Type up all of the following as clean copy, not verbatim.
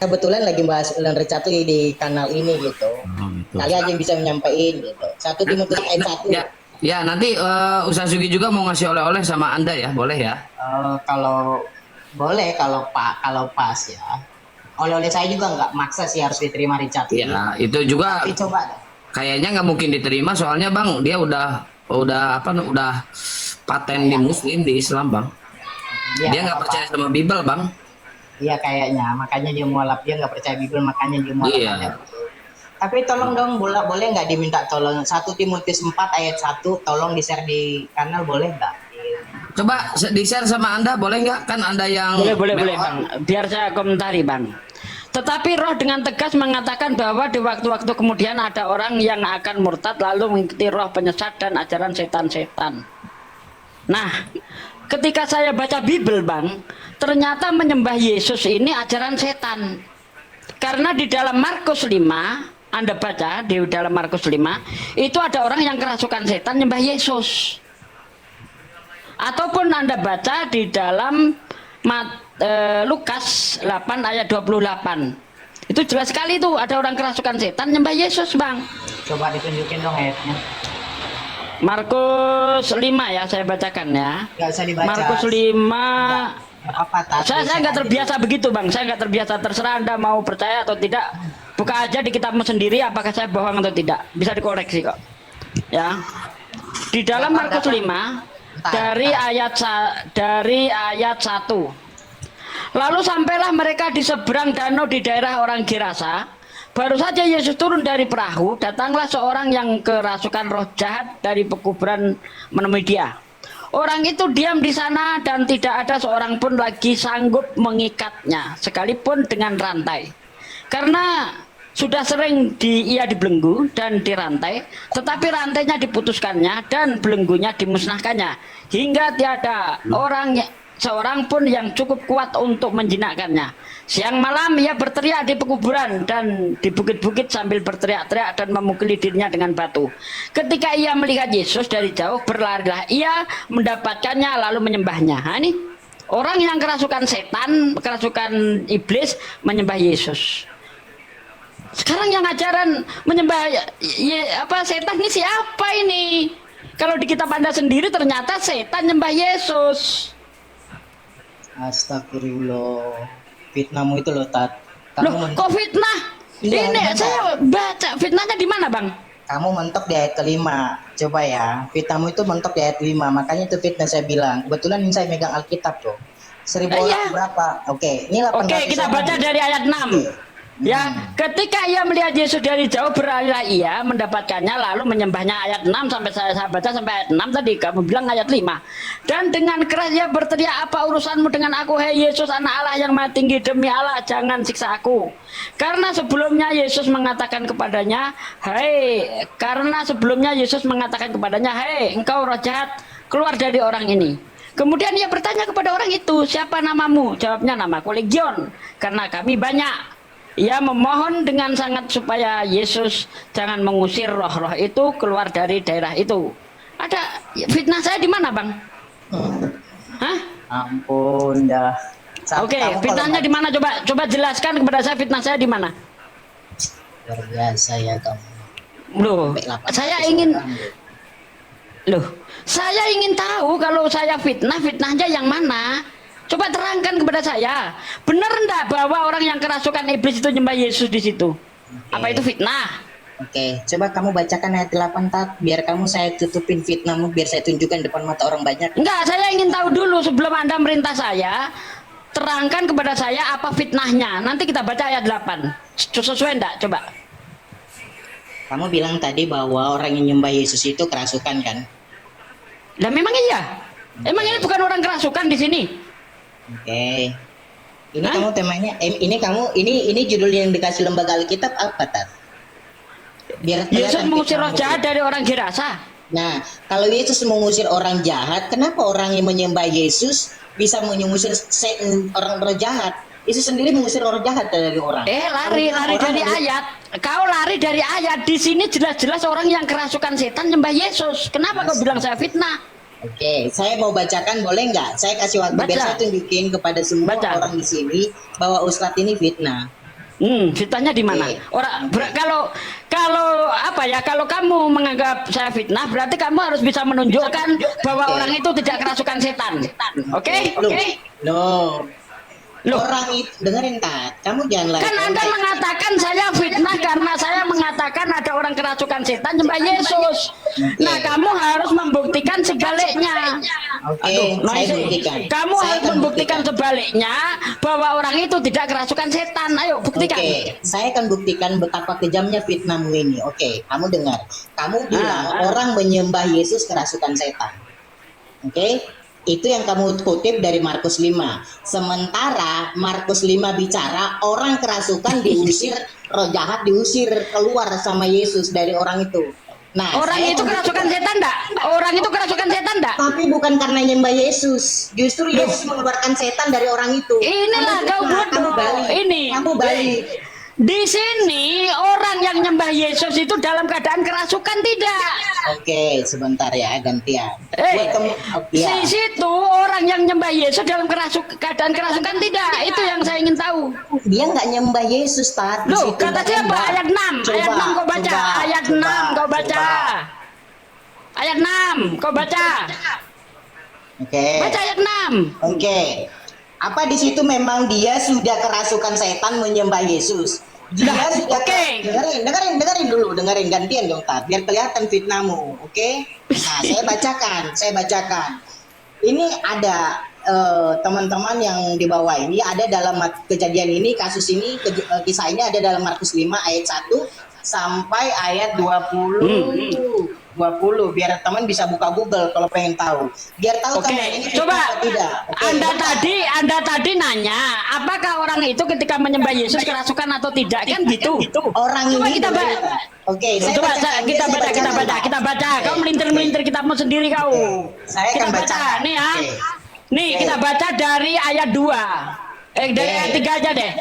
kebetulan lagi bahas ulan recatu di kanal ini gitu. Oh, gitu. Kali aja yang bisa menyampaikan gitu. 1 Timotius ayat 1. Ya, ya nanti Ustaz Sugi juga mau ngasih oleh-oleh sama Anda ya, boleh ya? Kalau boleh, kalau pas ya. Oleh-oleh saya juga nggak maksa sih harus diterima Richard ini. Ya, itu juga Tapi coba kayaknya nggak mungkin diterima soalnya Bang, dia udah apa udah paten di kayak Muslim di Islam Bang. dia Dia nggak nggak apa-apa. percaya sama Bible Bang. Iya kayaknya, makanya dia mualaf, dia nggak percaya Bible, makanya dia mualaf aja. Iya. Tapi tolong dong, boleh nggak diminta tolong 1 Timotius 4 ayat 1, tolong di-share di kanal, boleh nggak? Coba di-share sama Anda boleh nggak? Kan Anda yang Boleh mewah. Bang. Biar saya komentari Bang. Tetapi roh dengan tegas mengatakan bahwa di waktu-waktu kemudian ada orang yang akan murtad lalu mengikuti roh penyesat dan ajaran setan-setan. Nah, ketika saya baca Bible Bang, ternyata menyembah Yesus ini ajaran setan. Karena di dalam Markus 5, Anda baca di dalam Markus 5, itu ada orang yang kerasukan setan menyembah Yesus. Ataupun Anda baca di dalam Lukas 8 ayat 28. Itu jelas sekali tuh ada orang kerasukan setan nyembah Yesus Bang. Coba ditunjukin dong ayatnya. Markus 5 ya saya bacakan ya. Nggak usah dibaca. Markus 5. Apa Saya nggak terbiasa begitu Bang. Saya nggak terbiasa, terserah Anda mau percaya atau tidak. Buka aja di kitabmu sendiri apakah saya bohong atau tidak. Bisa dikoreksi kok. Ya. Di dalam Markus 5 dari ayat 1. Lalu sampailah mereka di seberang danau di daerah orang Gerasa. Baru saja Yesus turun dari perahu, datanglah seorang yang kerasukan roh jahat dari pekuburan menemui dia. Orang itu diam di sana dan tidak ada seorang pun lagi sanggup mengikatnya, sekalipun dengan rantai. Karena sudah sering ia dibelenggu dan dirantai, tetapi rantainya diputuskannya dan belenggunya dimusnahkannya, hingga tiada seorang pun yang cukup kuat untuk menjinakkannya. Siang malam ia berteriak di pekuburan dan di bukit-bukit sambil berteriak-teriak dan memukuli dirinya dengan batu. Ketika ia melihat Yesus dari jauh, berlarilah ia mendapatkannya lalu menyembahnya. Nah, ini orang yang kerasukan setan, kerasukan iblis menyembah Yesus. Sekarang yang ajaran menyembah setan ini siapa ini? Kalau di kitab Anda sendiri ternyata setan menyembah Yesus. Astagfirullah. Fitnahmu itu loh, Tat. Loh, kok fitnah? Iya, Ini gimana? saya baca fitnahnya di mana, Bang? Kamu mentok di ayat kelima. Coba ya, fitnahmu itu mentok di ayat 5. Makanya itu fitnah saya bilang. Kebetulan ini saya megang Alkitab tuh. 1000 orang Iya. berapa? Oke, ini 800 Oke, kita orang. baca dari ayat 6. Ya, ketika ia melihat Yesus dari jauh, berlarilah ia mendapatkannya lalu menyembahnya. Ayat 6 sampai saya baca sampai ayat 6 tadi, kamu bilang ayat 5. Dan dengan keras ia berteriak, apa urusanmu dengan aku, hei Yesus anak Allah yang maha tinggi, demi Allah jangan siksa aku. Karena sebelumnya Yesus mengatakan kepadanya, hei engkau roh jahat, keluar dari orang ini. Kemudian ia bertanya kepada orang itu, siapa namamu? Jawabnya, namaku Legion, karena kami banyak. Ia memohon dengan sangat supaya Yesus jangan mengusir roh-roh itu keluar dari daerah itu. Ada fitnah saya di mana, Bang? Hah? Ampun dah. Oke, fitnahnya di mana? Coba jelaskan kepada saya fitnah saya di mana? Luar biasa ya kamu. Loh, saya ingin tahu kalau saya fitnahnya yang mana? Coba terangkan kepada saya. Benar enggak bahwa orang yang kerasukan iblis itu nyembah Yesus di situ? Apa itu fitnah? Oke, coba kamu bacakan ayat 8, Tat. Biar kamu saya tutupin fitnahmu, biar saya tunjukkan depan mata orang banyak. Enggak, saya ingin tahu dulu sebelum Anda merintah saya. Terangkan kepada saya apa fitnahnya. Nanti kita baca ayat 8. Sesuai enggak? Coba. Kamu bilang tadi bahwa orang yang nyembah Yesus itu kerasukan kan? Lah memang iya. Emang ini bukan orang kerasukan di sini? Oke. Ini kamu temanya ini judul yang dikasih lembaga Alkitab apa, Tat? Biar Yesus kelihatan mengusir roh fitnahmu. jahat dari orang Gerasa. Nah, kalau Yesus mengusir orang jahat, kenapa orang yang menyembah Yesus bisa mengusir orang roh jahat? Yesus sendiri mengusir roh jahat dari orang. Lari dari ayat. Kau lari dari ayat. Di sini jelas-jelas orang yang kerasukan setan nyembah Yesus. Kenapa kau bilang saya fitnah? Oke, saya mau bacakan boleh nggak? Saya kasih waktu biar Baca. saya tunjukin kepada semua Baca. orang di sini bahwa Ustadz ini fitnah. Fitnahnya di mana? Oke. Kalau kalau apa ya? Kalau kamu menganggap saya fitnah, berarti kamu harus bisa menunjukkan bahwa Oke. orang itu tidak kerasukan setan. Oke? Loh, loh. Loh. Orang itu dengerin Tat, kamu jangan lari. Kan Anda mengatakan saya fitnah karena saya mengatakan ada orang kerasukan setan nyembah Yesus. Nah, kamu harus membuktikan sebaliknya. Oke, saya noisy. buktikan. Kamu Saya harus akan membuktikan sebaliknya bahwa orang itu tidak kerasukan setan. Ayo buktikan. Oke, saya akan buktikan betapa kejamnya fitnahmu ini. Oke, kamu dengar. Kamu bilang orang menyembah Yesus kerasukan setan. Oke, itu yang kamu kutip dari Markus 5. Sementara Markus 5 bicara orang kerasukan diusir, roh jahat diusir keluar sama Yesus dari orang itu. Nah, Orang saya itu akan kerasukan buktikan. setan enggak? Orang itu kerasukan setan enggak? Tapi bukan karena nyembah Yesus. Justru Yesus mengeluarkan setan dari orang itu. Inilah Kamu kau fitnah, kamu bodoh. balik. Ini. Kamu balik. Di sini orang yang nyembah Yesus itu dalam keadaan kerasukan tidak. Oke, sebentar ya, gantian. Eh, Buat kamu, ya. Di situ orang yang nyembah Yesus dalam keadaan kerasukan tidak. Itu yang saya ingin tahu. Dia nggak nyembah Yesus, Tat. Di Loh, situ kata nggak siapa? nyembah. Ayat 6. Ayat 6 kau baca. Ayat 6 kau baca. Ayat 6 kau baca. Oke. Baca ayat 6. Oke. Apa di situ memang dia sudah kerasukan setan menyembah Yesus? Dia Nah, sudah oke. dengerin dulu, dengerin gantian dong, Tat, biar kelihatan fitnahmu, oke? Nah, saya bacakan. Ini ada teman-teman yang di bawah ini ada dalam kejadian ini, kasus ini, kisah ini ada dalam Markus 5 ayat 1 sampai ayat 20. 20 biar teman bisa buka Google kalau pengen tahu. Biar tahu Oke, kamu ini fitnah coba atau tidak. Oke, Anda tadi nanya, apakah orang itu ketika menyembah Yesus kerasukan atau tidak? Kan gitu. orang Coba ini kita baca. dengerin. Oke, saya Coba bacakan, kita saya baca. bacakan. Kau melintir-melintir kitabmu sendiri kau. Saya Kita akan baca. bacakan. Nih ya. Oke. Nih Oke. kita baca dari ayat 2. Dari Oke. ayat 3 aja deh.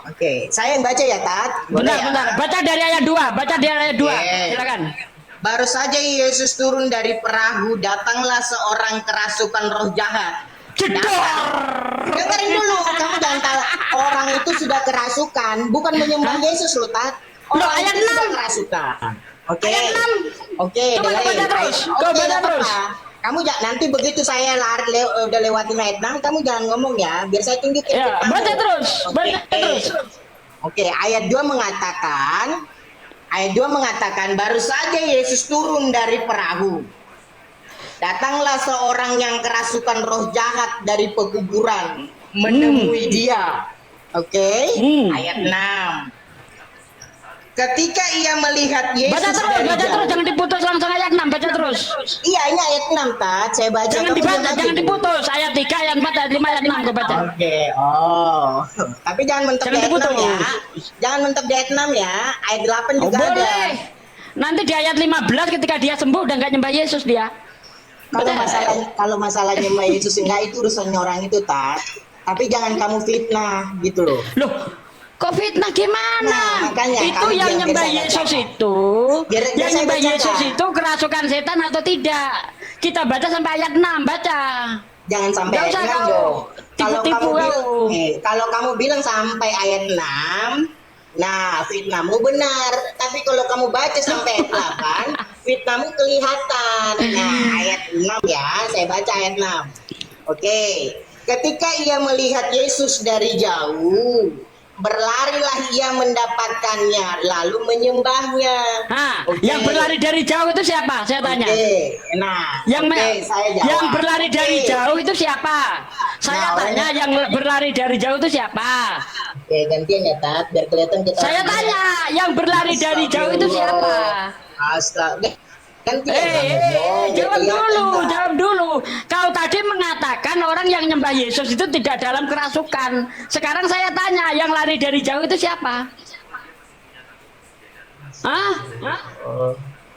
Oke, saya yang baca ya, Tat. Boleh ya? Bentar. Baca dari ayat 2. Baca dari ayat 2. Oke. Silakan. Baru saja Yesus turun dari perahu, datanglah seorang kerasukan roh jahat. Jedor. Dengerin dulu, kamu jangan tahu orang itu sudah kerasukan, bukan menyembah Yesus loh, Tat. Loh, Orang ayat itu sudah 6. kerasukan. Oke. Ayat 6. Oke, Coba dengerin. baca terus. Oke, Coba baca nggak terus. apa-apa. Kamu nanti begitu saya udah lewatin ayat 6, kamu jangan ngomong ya, biar saya tunjukin. Ya, fitnahmu. baca terus. Oke. Baca terus. Oke, ayat 2 mengatakan baru saja Yesus turun dari perahu. Datanglah seorang yang kerasukan roh jahat dari pekuburan menemui dia. Oke, ayat 6. Ketika ia melihat Yesus Baca terus, dari jauh. jangan diputus langsung ayat 6, baca terus. Iya, ini ayat 6, Tat. Saya baca. Jangan kamu dibaca, dengar jangan dulu. diputus. Ayat 3, ayat 4, ayat 5, ayat 6 kau baca. Oke, oh. Tapi jangan mentok Jangan di ayat 6 ya. diputus. Jangan mentok di ayat 6 ya. Ayat 8 Oh, juga ada. boleh. Nanti di ayat 15 ketika dia sembuh udah nggak nyembah Yesus dia. Kalau masalah nyembah Yesus enggak, itu urusannya orang itu, Tat. Tapi jangan kamu fitnah gitu loh. Loh, kok fitnah gimana? Nah, makanya, Itu kamu yang biar nyembah saya Yesus bacakan. itu, Biar yang saya nyembah bacakan. Yesus itu kerasukan setan atau tidak? Kita baca sampai ayat 6, baca. Jangan sampai Nggak ayat usah 6 kau dong. Kalau tipu-tipu kamu bilang, kau. kalau kamu bilang sampai ayat 6, nah fitnahmu benar. Tapi kalau kamu baca sampai ayat 8, fitnahmu kelihatan. Nah, ayat 6 ya, saya baca ayat 6. Oke. Ketika ia melihat Yesus dari jauh, berlarilah ia mendapatkannya, lalu menyembahnya. Nah, Oke. yang berlari dari jauh itu siapa? Saya tanya. Oke. Nah, Yang saya jawab. yang berlari dari Oke. jauh itu siapa? Saya Nah, tanya yang berlari dari jauh itu siapa? Oke, gantian ya, Tat, biar kelihatan kita. Saya tanya yang berlari dari jauh itu siapa? Astaga. Gantian. Jawab dulu. Kau tadi mengatakan orang yang nyembah Yesus itu tidak dalam kerasukan. Sekarang saya tanya, yang lari dari jauh itu siapa? Hah?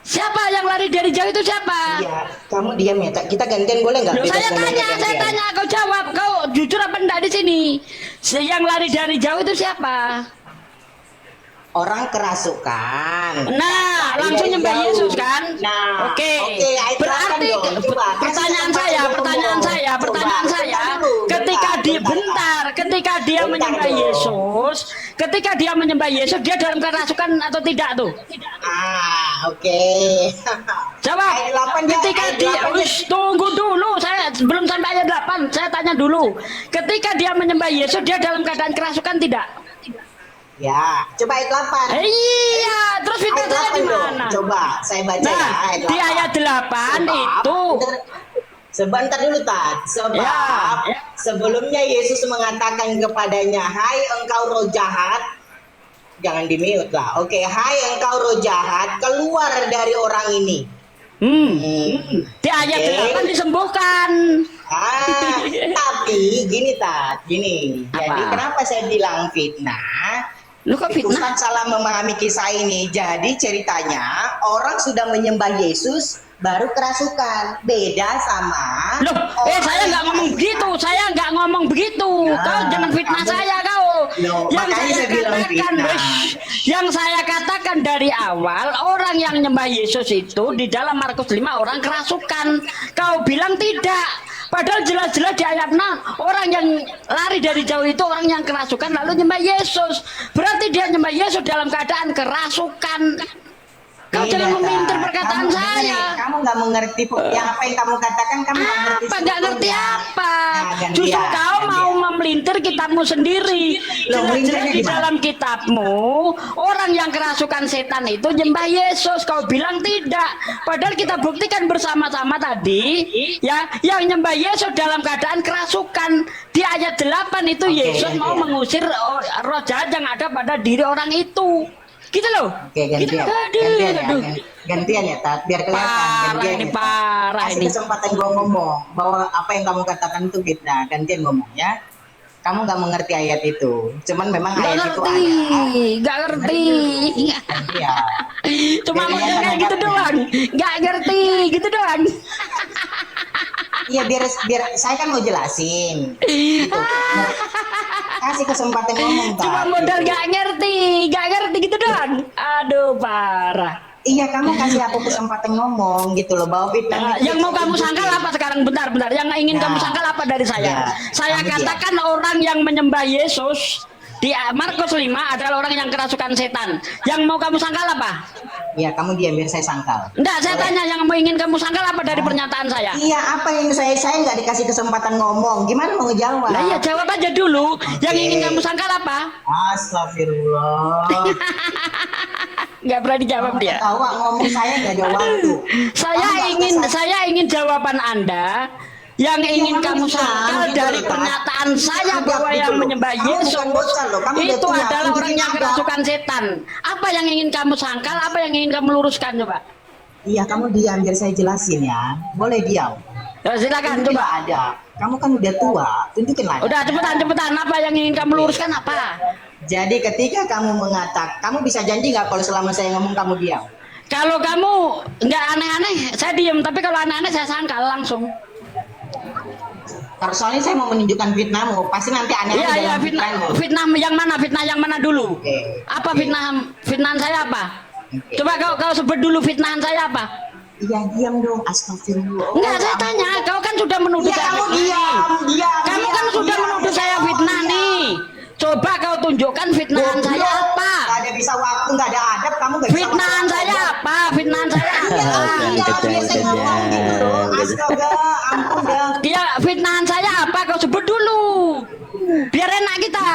Siapa yang lari dari jauh itu siapa? Iya, kamu diam ya, Kak. Kita gantian boleh nggak? Loh, Bebas saya ngomong tanya, gantian. kau jawab, kau jujur apa enggak di sini? Yang lari dari jauh itu siapa? orang kerasukan. Nah, langsung Dari nyembah jauh. Yesus kan? Nah, Oke. ayo Berarti silakan dong. Coba, kasih pertanyaan kesempatan saya, gua pertanyaan ngomong. saya, Coba, pertanyaan saya, bentar dulu, ketika dia Bentar menyembah dong. Yesus, ketika dia menyembah Yesus, dia dalam kerasukan atau tidak tuh? Oke. Jawab. Ayat 8 dia, Ketika ayat dia, 8 dia. Ush, tunggu dulu, saya belum sampai ayat 8, saya tanya dulu. Ketika dia menyembah Yesus, dia dalam keadaan kerasukan tidak? Ya, coba ayat 8. Iya, terus fitnah Ayat saya 8 di dong. mana? Coba saya baca ya Nah, ayat 8. di ayat 8 itu Sebentar dulu Tad. Sebab Ya. sebelumnya Yesus mengatakan kepadanya, "Hai engkau roh jahat." Jangan di-mute lah. Oke, "Hai engkau roh jahat, keluar dari orang ini." di ayat Oke. 8 disembuhkan. Tapi gini Tad, gini. Jadi Apa? kenapa saya bilang fitnah? Lu kok fitnah? Ustaz salah memahami kisah ini. Jadi ceritanya orang sudah menyembah Yesus baru kerasukan. Beda sama Loh, saya nggak ngomong begitu, saya nggak ngomong begitu. Nah, Kau jangan fitnah kamu- saya kau. Loh, makanya saya bilang fitnah. Yang saya katakan dari awal, orang yang nyembah Yesus itu di dalam Markus 5 orang kerasukan. Kau bilang tidak. Padahal jelas-jelas di ayat 6 orang yang lari dari jauh itu orang yang kerasukan lalu nyembah Yesus. Berarti dia nyembah Yesus dalam keadaan kerasukan. Kau Beda, jangan meminter Tad. perkataan Kamu saya. gini, kamu nggak mengerti yang apa yang kamu katakan. Kamu nggak ngerti. Apa nggak ngerti sebetulnya. apa? Nah, gantian, Justru kau mau gantian. memelintir kitabmu sendiri. Loh, Jelas-jelas melintirnya di gimana? dalam kitabmu orang yang kerasukan setan itu nyembah Yesus. Kau bilang tidak. Padahal kita buktikan bersama-sama tadi, ya, yang nyembah Yesus dalam keadaan kerasukan. Di ayat 8 itu Oke, Yesus mau gantian. mengusir roh jahat yang ada pada diri orang itu. Gitu loh. Oke, Gitu. gantian. Aduh, Gantian ya. aduh. Gantian ya, Tat. Biar kelihatan. Parah Gantian ini, ya, Tat. parah Kasih ini. kesempatan gua ngomong bahwa apa yang kamu katakan itu fitnah. Gantian ngomong ya. Kamu nggak mengerti ayat itu. Cuman memang Gak ayat itu ngerti, ada. gak ngerti. Iya. Cuma Biar model kayak kelihatan gitu ayatnya. doang, gak ngerti gitu doang. Iya, biar saya kan mau jelasin. Gitu. Kasih kesempatan ngomong, Tat. Cuma modal Gitu. gak ngerti gitu doang. Aduh parah. Iya, kamu kasih aku kesempatan ngomong gitu loh bahwa fitnah itu Yang mau kamu tunjukin. sangkal apa sekarang? Bentar. Yang ingin Ya. kamu sangkal apa dari saya? Ya, Saya kamu katakan orang yang menyembah Yesus di Markus 5 adalah orang yang kerasukan setan. Yang mau kamu sangkal apa? Iya, kamu diam biar saya sangkal. Enggak, saya Boleh? tanya yang mau ingin kamu sangkal apa dari pernyataan saya? Iya, apa yang saya nggak dikasih kesempatan ngomong. Gimana mau ngejawab? Nah iya jawab aja dulu. Yang Oke. ingin kamu sangkal apa? Astagfirullah. Nggak berani jawab dia. Tawa ngomong saya nggak ada waktu. Saya ingin jawaban Anda yang ingin kamu kamu bisa, sangkal gitu dari loh, Pak. pernyataan saya Adab bahwa gitu yang loh. menyembah Kamu Yesus bukan bocah loh, kamu udah itu tua, adalah orang tunjukin yang adab. kerasukan setan. Apa yang ingin kamu sangkal? Apa yang ingin kamu luruskan coba? Iya, kamu diam biar saya jelasin ya. Boleh diam. Ya, silakan Tunjukin coba. ada. Kamu kan udah tua, tunjukin lagi. Udah cepetan. Apa yang ingin kamu luruskan apa? Jadi ketika kamu mengatakan, kamu bisa janji nggak kalau selama saya ngomong kamu diam? Kalau kamu nggak aneh-aneh, saya diem. Tapi kalau aneh-aneh saya sangkal langsung. Kalau soalnya saya mau menunjukkan fitnahmu, pasti nanti aneh-aneh Iya, dalam fitnah pikiranmu. fitnah yang mana dulu? Oke. Apa Oke. fitnahan saya apa? Oke. Coba kau sebut dulu fitnahan saya apa? Iya, diam dong. Astagfirullah. Enggak, saya tanya, kau kan sudah menuduh Iya, saya kamu fitnah. diam. Kamu kan sudah menuduh saya fitnah nih. Coba kau tunjukkan fitnahan saya apa? Gak ada bisa waktu, gak ada adab, kamu gak bisa. Fitnahan saya apa? Fitnahan saya Iya, apa? iya, biasa ngomong gitu loh. Astaga, ampun dah. Ya, fitnahan saya apa? Kau sebut dulu. Biar enak kita.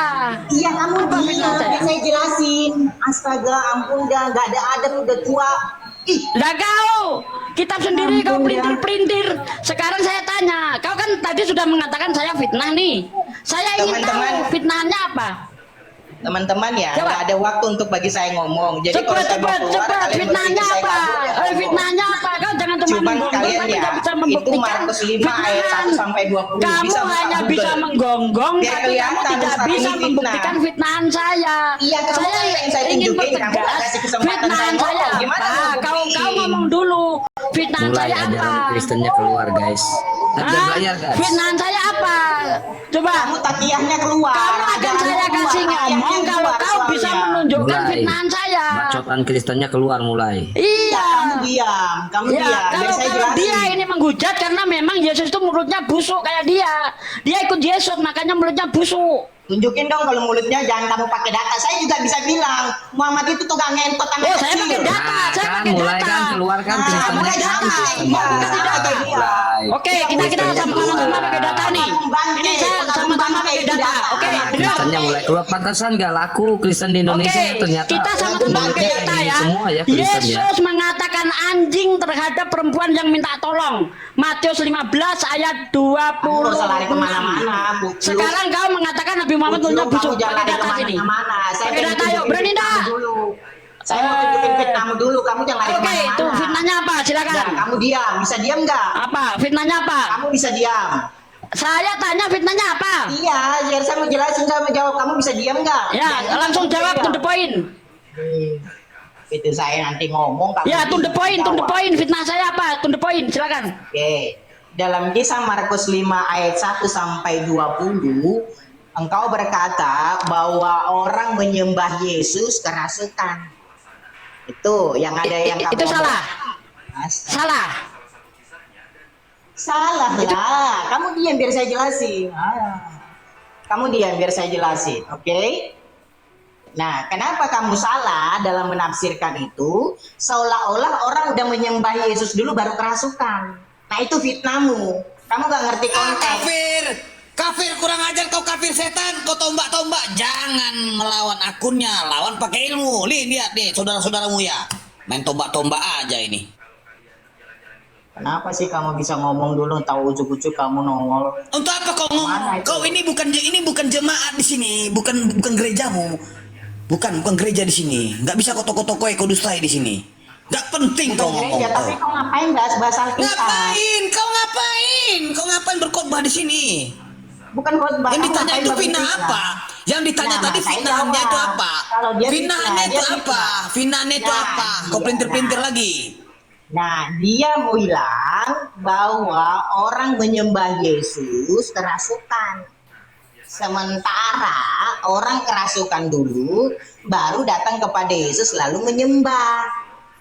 Iya, kamu Apa diam, fitnah saya? biar saya jelasin. Astaga, ampun dah, gak ada adab, udah tua. Ih, Lah kau, kitab sendiri kau Ampun, ya. pelintir-pelintir. Sekarang saya tanya, kau kan tadi sudah mengatakan saya fitnah nih. Saya ingin Teman-teman. tahu fitnahnya apa? teman-teman ya, Coba. gak ada waktu untuk bagi saya ngomong. Jadi kalau saya mau keluar, Cepet, kalian fitnahnya berpikir saya apa? kabur, ya ngomong. Fitnahnya apa? Kau jangan cuma Cuman menggonggong kalian tapi ya, nggak bisa itu membuktikan Markus 5 ayat fitnahan. 1 sampai 20. Kamu Bisa buka hanya Google. bisa menggonggong, Biar tapi kamu kelihatan tidak Ustaz bisa ini fitnah. membuktikan fitnahan saya. Iya, kamu saya kan yang saya ingin tunjukin, kamu pertegas nggak kasih kesempatan fitnahan saya saya ngomong. Gimana apa? mau Kau buktiin? ngomong dulu. Fitnahan Mulai saya apa? ajaran Kristennya keluar guys. Ada Hah? belajar guys. Fitnahan saya apa? Coba. Kamu takiyahnya keluar. Kamu akan ajaranmu saya keluar, kasih takiyahnya ngomong kalau keluar kau bisa soalnya. menunjukkan menyebabkan mulai. fitnahan saya. Bacotan Kristennya keluar mulai. Iya. Kamu Ya, diam. Biar kalau, saya kalau jelasin. dia ini menghujat karena memang Yesus itu mulutnya busuk kayak dia. Dia ikut Yesus makanya mulutnya busuk. Tunjukin dong kalau mulutnya, jangan kamu pakai data. Saya juga bisa bilang Muhammad itu tukang ngentot anak Oh, saya kecil. pakai data. Nah, saya kan pakai mulai data. kan keluar kan Kristennya mulai kan data. Kristen Iya, baru. kasih data dia. Mulai. Oke, kita sama-sama pakai data nih. Ini saya sama-sama pakai data. Oke, Nah, dengar. Kristennya mulai keluar, pantasan gak laku Kristen di Indonesia Oke, ternyata. kita sama-sama pakai data ya. Semua ya Kristen ya. Yesus mengatakan anjing terhadap perempuan yang minta tolong. Matius 15 ayat 20. Kamu gak usah lari kemana-mana, Bu. Sekarang kau mengatakan Nabi Muhammad Kamu mulutnya busuk. jangan Pakai lari data sini. kemana-mana. Saya Pakai pengen data yuk, tunjukin berani fitnahmu dah. dulu. Saya mau tunjukin fitnahmu dulu. Kamu jangan lari Oke, kemana-mana. itu fitnahnya apa? Silakan. Nah, kamu diam. Bisa diam nggak? Apa? Fitnahnya apa? Kamu bisa diam. Saya tanya fitnahnya apa? Iya, biar saya mau jelasin, saya mau jawab. Kamu bisa diam nggak? Ya, Jangan langsung kamu jawab diam. to the point. Itu saya nanti ngomong. Kamu Ya, to the bisa point, to the jawab. point. Fitnah saya apa? To the point. Silakan. Oke. Dalam kisah Markus 5 ayat 1 sampai 20, engkau berkata bahwa orang menyembah Yesus kerasukan. Itu yang ada yang kamu Itu salah. Mas, Salah. salah lah. Kamu diam biar saya jelasin. Kamu diam biar saya jelasin, oke? Nah, kenapa kamu salah dalam menafsirkan itu? Seolah-olah orang udah menyembah Yesus dulu baru kerasukan. Nah, itu fitnahmu. Kamu gak ngerti konteks. Kafir, kafir kurang ajar kau, kafir setan, kau tombak-tombak. Jangan melawan akunnya, lawan pakai ilmu. Lihat nih saudara-saudaramu ya, main tombak-tombak aja ini. Kenapa sih kamu bisa ngomong dulu, tahu ujuk-ujuk kamu nongol? Untuk apa kau ngomong? Mana itu? Kau ini bukan jemaat di sini, bukan gerejamu, bukan gereja di sini. Nggak bisa kau toko-tokoi, kau dustai di sini. Nggak penting kau ngomong. Ya, tapi kau ngapain bahas Alkitab? Ngapain? Kau ngapain? Kau ngapain berkhotbah di sini? Bukan khotbah. Yang kamu ditanya ngapain itu bagus fitnah fitnah? apa? Yang ditanya Nah, tadi saya fitnahnya jawab. itu apa? Kalau dia Fitnahnya fitnah, itu dia apa? fitnah. Fitnahnya itu Nah, apa? Kau iya, pelintir-pelintir nah. lagi. Nah, dia mau bilang bahwa orang menyembah Yesus kerasukan. Sementara orang kerasukan dulu, baru datang kepada Yesus lalu menyembah.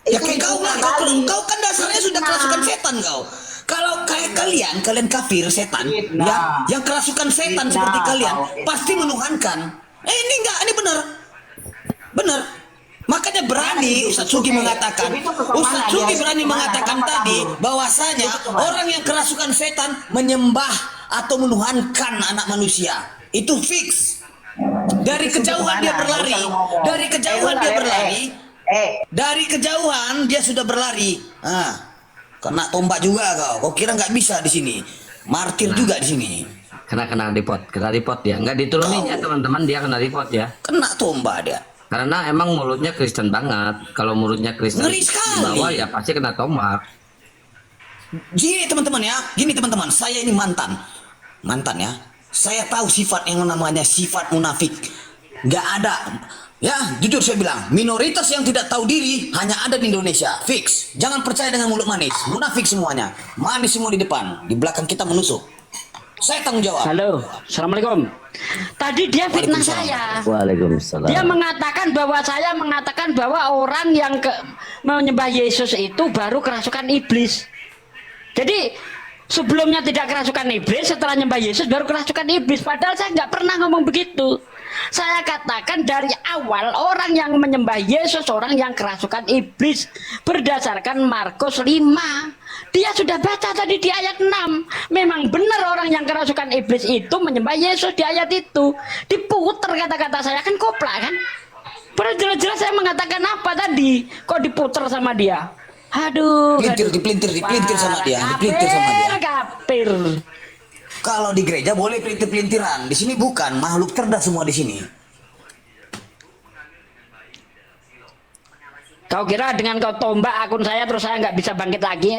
Ya Itu kayak kau lah, terbalik. kau kan dasarnya sudah Fitnah. kerasukan setan kau. Kalau kayak kalian kafir setan, Fitnah. ya, yang kerasukan setan Fitnah, seperti kalian, kau fitnah. pasti menuhankan. Ini enggak, ini benar, benar. Makanya berani Mana itu? Ustaz Sugi Oke, mengatakan, itu ke mana? Ustaz Sugi Dia berani ke mana? mengatakan Kenapa tadi kabur? bahwasanya Itu ke mana? orang yang kerasukan setan menyembah atau menuhankan anak manusia. Itu fix. Dari Itu kejauhan kemana? dia Nggak berlari, usah lu ngomong. dari kejauhan dia berlari. Eh, Dari kejauhan dia sudah berlari. Kena tombak juga kau. Kau kira nggak bisa di sini? Martir juga di sini. Kena report ya. Nggak diturunin ya teman-teman, dia kena report ya. Kena tombak dia. Karena emang mulutnya Kristen banget. Kalau mulutnya Kristen Ngeri sekali. di bawah ya pasti kena tombak. Gini teman-teman ya. Gini teman-teman. Saya ini mantan ya. Saya tahu sifat yang namanya sifat munafik. Nggak ada. Ya, jujur saya bilang, minoritas yang tidak tahu diri hanya ada di Indonesia. Fix. Jangan percaya dengan mulut manis. Munafik semuanya. Manis semua di depan. Di belakang kita menusuk. Saya tanggung jawab. Halo, assalamualaikum. Tadi dia fitnah saya. Waalaikumsalam. Dia mengatakan bahwa saya mengatakan bahwa orang yang menyembah Yesus itu baru kerasukan iblis. Jadi sebelumnya tidak kerasukan iblis, setelah nyembah Yesus baru kerasukan iblis. Padahal saya nggak pernah ngomong begitu. Saya katakan dari awal orang yang menyembah Yesus orang yang kerasukan iblis berdasarkan Markus 5. Dia sudah baca tadi di ayat 6. Memang benar orang yang kerasukan iblis itu menyembah Yesus di ayat itu. Diputer kata-kata saya, kan kopla kan. Padahal jelas-jelas saya mengatakan apa tadi, kok diputer sama dia. Aduh, Dipelintir sama dia, dipelintir sama dia. Kafir. Kalau di gereja boleh pelintir-pelintiran, di sini bukan, makhluk cerdas semua di sini. Kau kira dengan kau tombak akun saya terus saya nggak bisa bangkit lagi?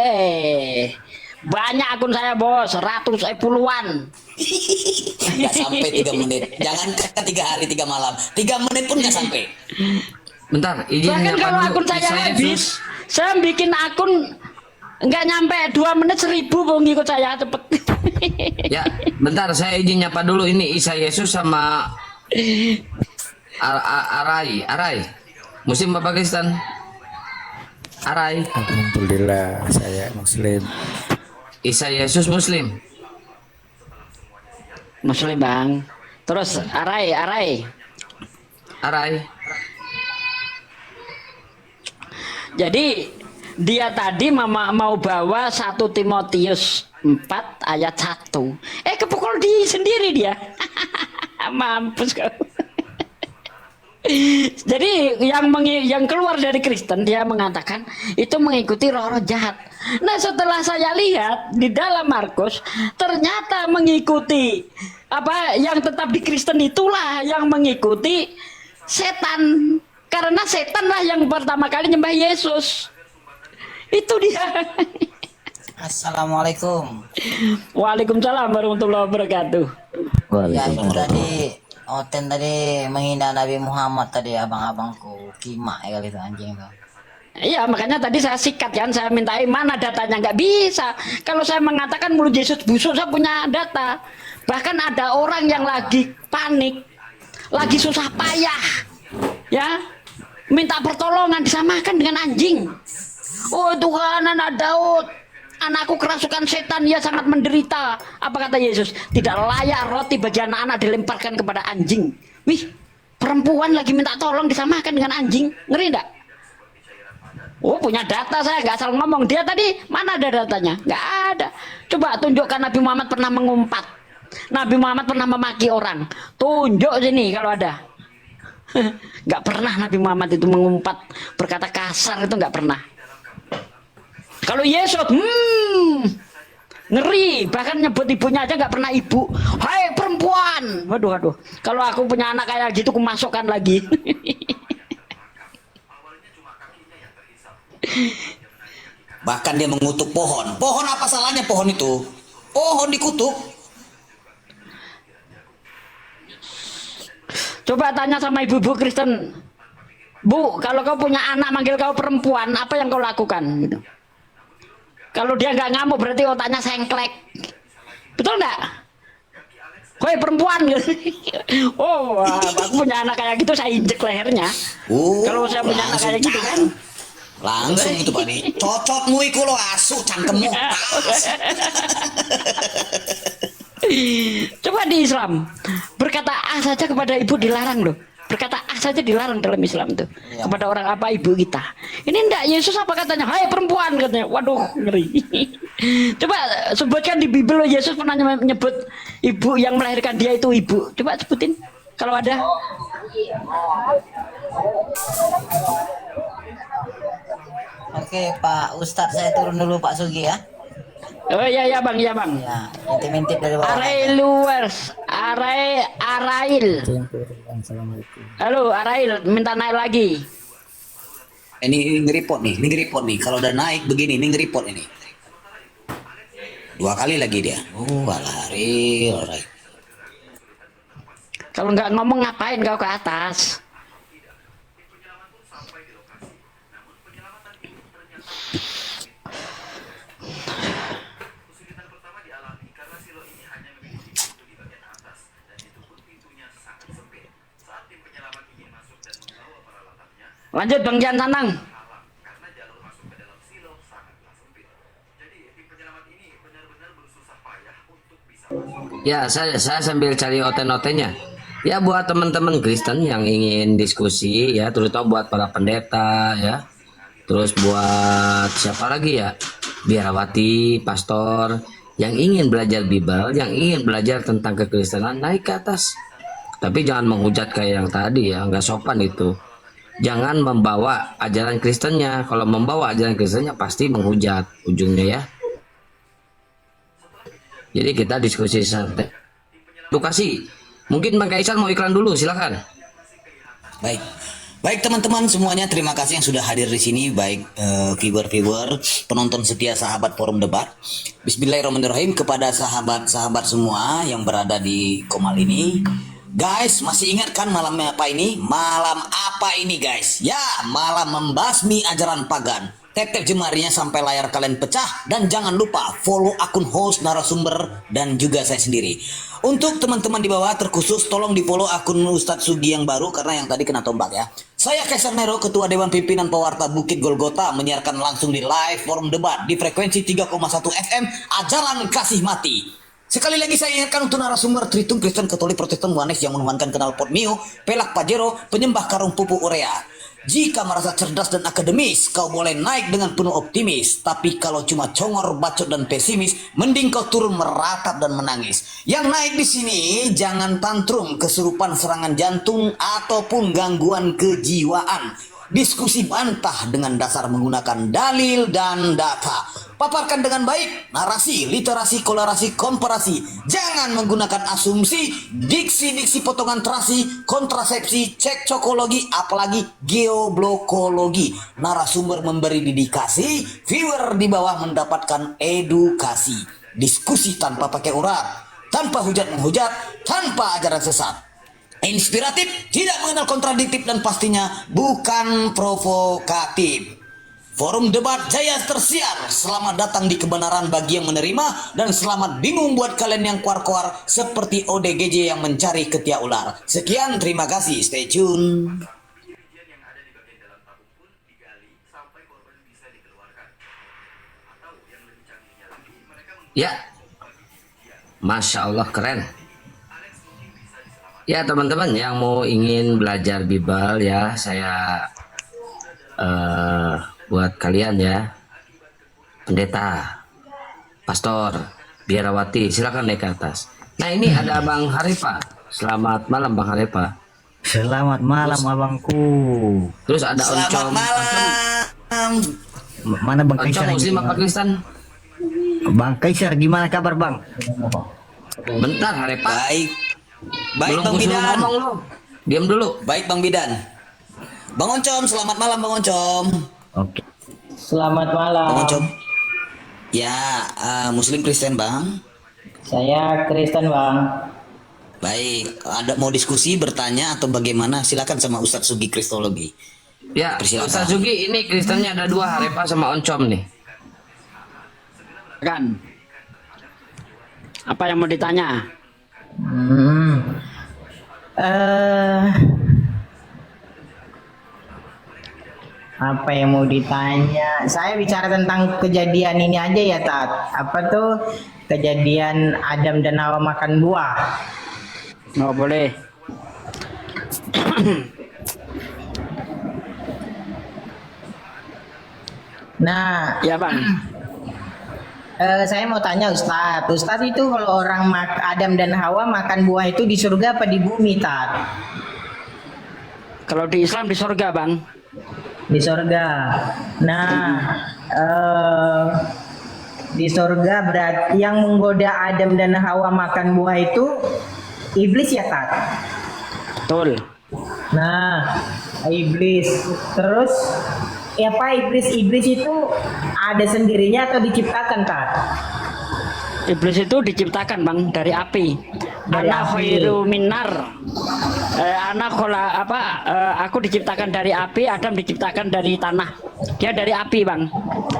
Banyak akun saya bos, puluhan. Nggak sampai 3 menit, jangan 3 hari 3 malam, 3 menit pun nggak sampai. Bentar, izin Bahkan nyapa kalau dulu. akun saya Isa habis, Yesus. saya bikin akun nggak nyampe 2 menit 1000 pengikut saya cepet. Ya, bentar saya izin nyapa dulu, ini Isa Yesus sama Arai. Muslim apa Kristen? Arai. Alhamdulillah saya Muslim. Isa Yesus Muslim. Muslim bang. Terus Arai. Arai. Jadi dia tadi mau bawa 1 Timotius 4 ayat 1. Kepukul di sendiri dia. Mampus kau. Jadi yang keluar dari Kristen dia mengatakan itu mengikuti roh-roh jahat. Nah setelah saya lihat di dalam Markus ternyata mengikuti apa yang tetap di Kristen itulah yang mengikuti setan. Karena setan lah yang pertama kali nyembah Yesus. Itu dia. Assalamualaikum. Waalaikumsalam warahmatullahi wabarakatuh. Ya itu tadi Oten tadi menghina Nabi Muhammad tadi abang-abangku kima ya kali itu anjing itu. Iya makanya tadi saya sikat kan, saya mintai mana datanya, nggak bisa. Kalau saya mengatakan mulut Yesus busuk, saya punya data. Bahkan ada orang yang lagi panik, lagi susah payah, ya, minta pertolongan disamakan dengan anjing. Oh Tuhan, anak Daud, anakku kerasukan setan, ia sangat menderita. Apa kata Yesus? Tidak layak roti bagi anak-anak dilemparkan kepada anjing. Wih, perempuan lagi minta tolong disamakan dengan anjing, ngeri enggak? Oh punya data saya, nggak asal ngomong. Dia tadi mana ada datanya? Nggak ada. Coba tunjukkan Nabi Muhammad pernah mengumpat, Nabi Muhammad pernah memaki orang. Tunjuk sini kalau ada. Nggak pernah Nabi Muhammad itu mengumpat, berkata kasar, itu nggak pernah. Kalau Yesus, ngeri. Bahkan nyebut ibunya aja nggak pernah ibu. Hai perempuan. Waduh. Kalau aku punya anak kayak gitu, aku masukkan lagi. Bahkan dia mengutuk pohon. Pohon apa salahnya pohon itu? Pohon dikutuk. Coba tanya sama ibu-ibu Kristen, Bu, kalau kau punya anak manggil kau perempuan, apa yang kau lakukan? Gitu. Kalau dia nggak ngamuk berarti otaknya sengklek, betul nggak? Woi perempuan, oh, aku punya anak kayak gitu saya injek lehernya. Kalau saya punya anak kayak gitu kan, langsung itu Pak nih, cocotmu iku lo asu cangkemmu. Coba di Islam berkata ah saja kepada ibu dilarang loh. Berkata ah saja dilarang dalam Islam tuh ya. Kepada orang apa ibu kita. Ini enggak, Yesus apa katanya? Hai perempuan katanya. Waduh ngeri. Coba sebutkan di Bible Yesus pernah menyebut ibu yang melahirkan dia itu ibu. Coba sebutin kalau ada. Oke Pak Ustadz, saya turun dulu Pak Sugi ya. Oh iya bang, iya bang. Ya, intip-intip dari bawah. Arail. Assalamualaikum. Halo Arail, minta naik lagi. Ini nge-report nih. Kalau udah naik begini, ini nge-report ini. 2 kali lagi dia. Oh, alah, alright. Kalau nggak ngomong ngapain kau ke atas? Lanjut Bang Jan Sanang. Ya, saya sambil cari oten-otennya. Ya, buat teman-teman Kristen yang ingin diskusi ya, terutama buat para pendeta ya. Terus buat siapa lagi ya? Biarawati, pastor yang ingin belajar Bible, yang ingin belajar tentang kekristenan, naik ke atas. Tapi jangan menghujat kayak yang tadi ya, nggak sopan itu. Jangan membawa ajaran Kristennya. Kalau membawa ajaran Kristennya pasti menghujat ujungnya ya. Jadi kita diskusi santai. Edukasi. Mungkin Bang Kaisar mau iklan dulu, silakan. Baik teman-teman semuanya, terima kasih yang sudah hadir di sini, baik viewer-viewer, penonton setia sahabat forum debat. Bismillahirrahmanirrahim kepada sahabat-sahabat semua yang berada di Komal ini. Guys, masih ingat kan malamnya apa ini? Malam apa ini guys? Ya, malam membasmi ajaran pagan. tap jemarinya sampai layar kalian pecah, dan jangan lupa follow akun host, narasumber, dan juga saya sendiri. Untuk teman-teman di bawah terkhusus tolong di follow akun Ustadz Sugi yang baru karena yang tadi kena tombak ya. Saya Kaisar Nero, Ketua Dewan Pimpinan Pewarta Bukit Golgota, menyiarkan langsung di live forum debat di frekuensi 3,1 FM Ajaran Kasih Mati. Sekali lagi saya ingatkan untuk narasumber Tritum, Kristen, Katolik, Protestan, Wanes yang menuhankan kenal pot mio, pelak pajero, penyembah karung pupuk urea. Jika merasa cerdas dan akademis, kau boleh naik dengan penuh optimis. Tapi kalau cuma congor, bacot, dan pesimis, mending kau turun meratap dan menangis. Yang naik di sini jangan tantrum, kesurupan serangan jantung, ataupun gangguan kejiwaan. Diskusi bantah dengan dasar menggunakan dalil dan data. Paparkan dengan baik narasi, literasi, kolerasi, komparasi. Jangan menggunakan asumsi, diksi-diksi potongan terasi, kontrasepsi, cekcokologi, apalagi geoblokologi. Narasumber memberi dedikasi, viewer di bawah mendapatkan edukasi. Diskusi tanpa pakai urat, tanpa hujat menghujat, tanpa ajaran sesat. Inspiratif, tidak mengenal kontradiktif, dan pastinya bukan provokatif. Forum debat jaya tersiar. Selamat datang di kebenaran bagi yang menerima, dan selamat bingung buat kalian yang kuar-kuar seperti ODGJ yang mencari ketiak ular. Sekian, terima kasih, stay tune. Ya, Masya Allah, keren. Ya teman-teman yang mau ingin belajar Bible ya, saya buat kalian ya, pendeta, pastor, biarawati, silakan naik ke atas. Nah ini ada Bang Harifa. Selamat malam Bang Harifa. Selamat malam abangku. Terus ada Selamat Oncom. malam. Mana Bang Oncom Kaisar? Muslim apa Kristen? Bang Kaisar gimana kabar Bang? Bentar Harifa. Baik. Baik Belum Bang kusuruh Bidan. ngomong lu. Diam dulu. Baik Bang Bidan. Bang Oncom, selamat malam Bang Oncom. Oke. Selamat malam. Bang Oncom. Ya, Muslim Kristen Bang. Saya Kristen, Bang. Baik, ada mau diskusi, bertanya atau bagaimana? Silakan sama Ustadz Sugi Kristologi. Ya, Persilakan. Ustaz Zuki, ini Kristennya ada dua, Harifa sama Oncom nih. Kan. Apa yang mau ditanya? Apa yang mau ditanya? Saya bicara tentang kejadian ini aja ya, Tat. Apa tuh kejadian Adam dan Hawa makan buah? Oh, boleh. Nah, Ya, Bang. saya mau tanya Ustadz. Ustadz itu kalau orang Adam dan Hawa makan buah itu di surga apa di bumi, Tat? Kalau di Islam di surga, Bang. Di surga. Nah, di surga berarti yang menggoda Adam dan Hawa makan buah itu iblis ya, Tat? Betul. Nah, iblis. Terus ya Pak, iblis itu ada sendirinya atau diciptakan, Tat? Iblis itu diciptakan, Bang, dari api. Dari Ana api. khairu minar. Aku diciptakan dari api, Adam diciptakan dari tanah. Dia dari api, Bang.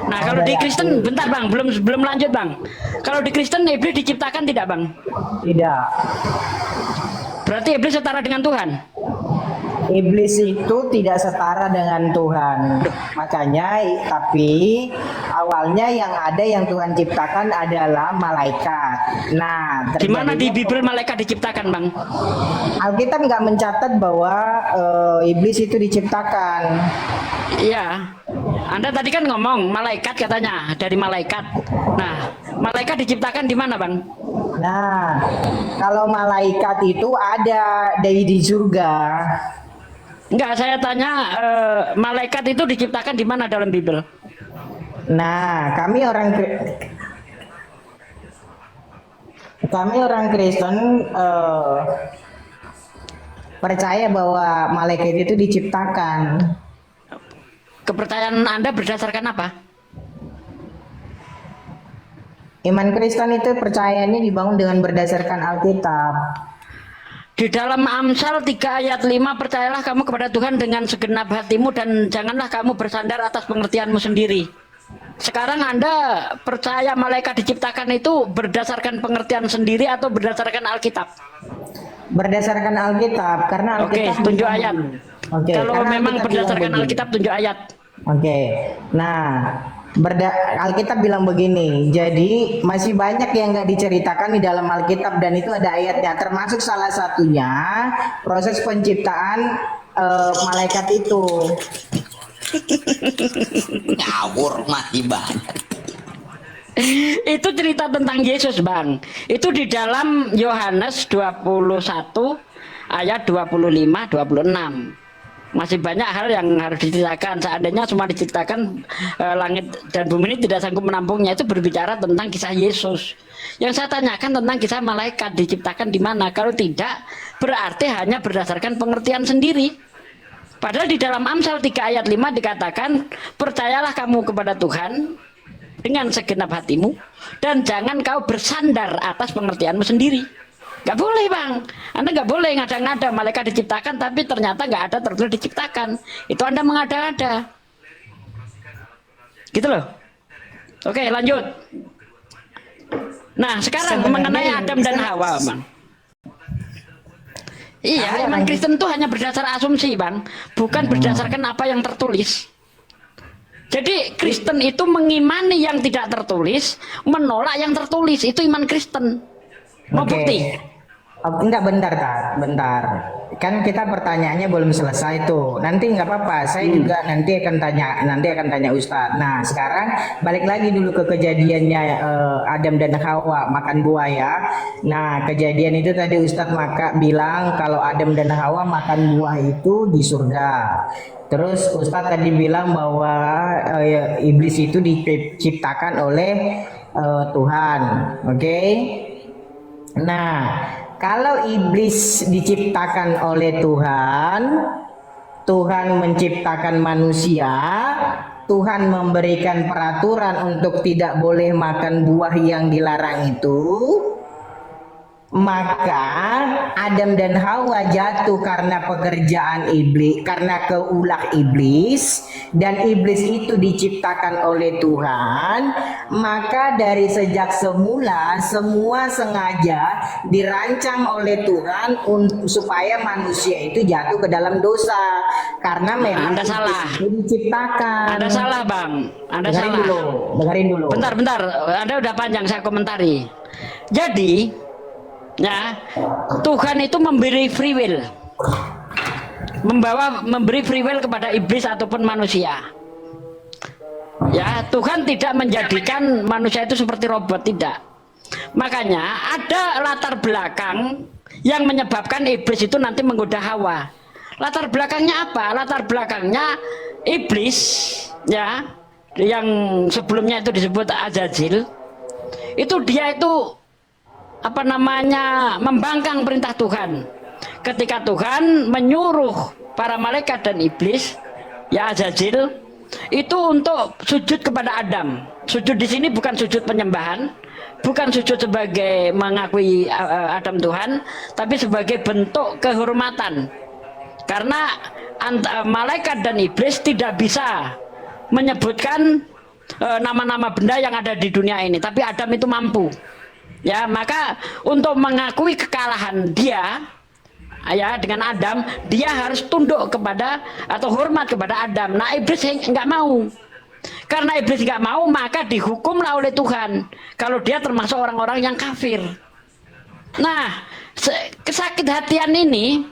Nah, kalau di dari Kristen, api. bentar, Bang, belum lanjut, Bang. Kalau di Kristen iblis diciptakan tidak, Bang? Tidak. Berarti iblis setara dengan Tuhan. Iblis itu tidak setara dengan Tuhan. Makanya, tapi awalnya yang ada yang Tuhan ciptakan adalah malaikat. Nah, Di mana di terjadinya- Bible malaikat diciptakan, Bang? Alkitab nggak mencatat bahwa iblis itu diciptakan. Iya. Anda tadi kan ngomong malaikat katanya, dari malaikat. Nah, malaikat diciptakan di mana, Bang? Nah, kalau malaikat itu ada di surga. Enggak, saya tanya malaikat itu diciptakan di mana dalam Bible? Nah, kami orang Kristen percaya bahwa malaikat itu diciptakan. Kepercayaan Anda berdasarkan apa? Iman Kristen itu percayanya dibangun dengan berdasarkan Alkitab. Di dalam Amsal 3 ayat 5, percayalah kamu kepada Tuhan dengan segenap hatimu dan janganlah kamu bersandar atas pengertianmu sendiri. Sekarang Anda percaya malaikat diciptakan itu berdasarkan pengertian sendiri atau berdasarkan Alkitab? Berdasarkan Alkitab, karena Oke, Alkitab tunjuk ayat. Oke, Kalau karena memang Alkitab bilang berdasarkan begini. Alkitab, tunjuk ayat. Oke, nah Alkitab bilang begini, jadi masih banyak yang nggak diceritakan di dalam Alkitab dan itu ada ayatnya, termasuk salah satunya proses penciptaan malaikat itu. Ngawur masih banyak. Itu cerita tentang Yesus, Bang. Itu di dalam Yohanes 21 ayat 25 26. Masih banyak hal yang harus diceritakan. Seandainya semua diciptakan, langit dan bumi ini tidak sanggup menampungnya. Itu berbicara tentang kisah Yesus. Yang saya tanyakan tentang kisah malaikat diciptakan di mana. Kalau tidak, berarti hanya berdasarkan pengertian sendiri. Padahal di dalam Amsal 3 ayat 5 dikatakan, percayalah kamu kepada Tuhan dengan segenap hatimu dan jangan kau bersandar atas pengertianmu sendiri. Gak boleh, Bang. Anda gak boleh ngada-ngada malaikat diciptakan tapi ternyata gak ada tertulis diciptakan. Itu Anda mengada-ngada. Gitu loh. Oke, lanjut. Nah, sekarang Sebenarnya mengenai yang Adam dan Hawa, Bang. Iya, iman Kristen itu hanya berdasar asumsi, Bang, bukan berdasarkan apa yang tertulis. Jadi Kristen itu mengimani yang tidak tertulis, menolak yang tertulis. Itu iman Kristen. Mau Oke. bukti? Oh, enggak, bentar, Kak. Bentar. Kan kita pertanyaannya belum selesai tuh. Nanti nggak apa-apa. Saya juga nanti akan tanya Ustadz. Nah, sekarang balik lagi dulu ke kejadiannya Adam dan Hawa makan buah ya. Nah, kejadian itu tadi Ustadz bilang kalau Adam dan Hawa makan buah itu di surga. Terus Ustadz tadi bilang bahwa iblis itu diciptakan oleh Tuhan. Oke? Nah, kalau iblis diciptakan oleh Tuhan, Tuhan menciptakan manusia, Tuhan memberikan peraturan untuk tidak boleh makan buah yang dilarang itu, maka Adam dan Hawa jatuh karena pekerjaan iblis, karena keulah iblis, dan iblis itu diciptakan oleh Tuhan. Maka dari sejak semula semua sengaja dirancang oleh Tuhan supaya manusia itu jatuh ke dalam dosa, karena memang Anda salah. itu diciptakan. Anda salah, Bang. Anda dengerin salah. dulu, dengerin dulu. Bentar. Anda udah panjang saya komentari. Jadi, ya, Tuhan itu memberi free will. Memberi free will kepada iblis ataupun manusia. Ya, Tuhan tidak menjadikan manusia itu seperti robot, tidak. Makanya ada latar belakang yang menyebabkan iblis itu nanti menggoda Hawa. Latar belakangnya apa? Latar belakangnya iblis, ya, yang sebelumnya itu disebut Azazil. Itu dia itu apa namanya, membangkang perintah Tuhan. Ketika Tuhan menyuruh para malaikat dan iblis, ya Azazil, itu untuk sujud kepada Adam. Sujud di sini bukan sujud penyembahan, bukan sujud sebagai mengakui Adam Tuhan, tapi sebagai bentuk kehormatan. Karena malaikat dan iblis tidak bisa menyebutkan nama-nama benda yang ada di dunia ini, tapi Adam itu mampu. Ya, maka untuk mengakui kekalahan dia, ya, dengan Adam, dia harus tunduk kepada atau hormat kepada Adam. Nah, iblis nggak mau. Karena iblis nggak mau, maka dihukumlah oleh Tuhan kalau dia termasuk orang-orang yang kafir. Nah, kesakit hatian ini,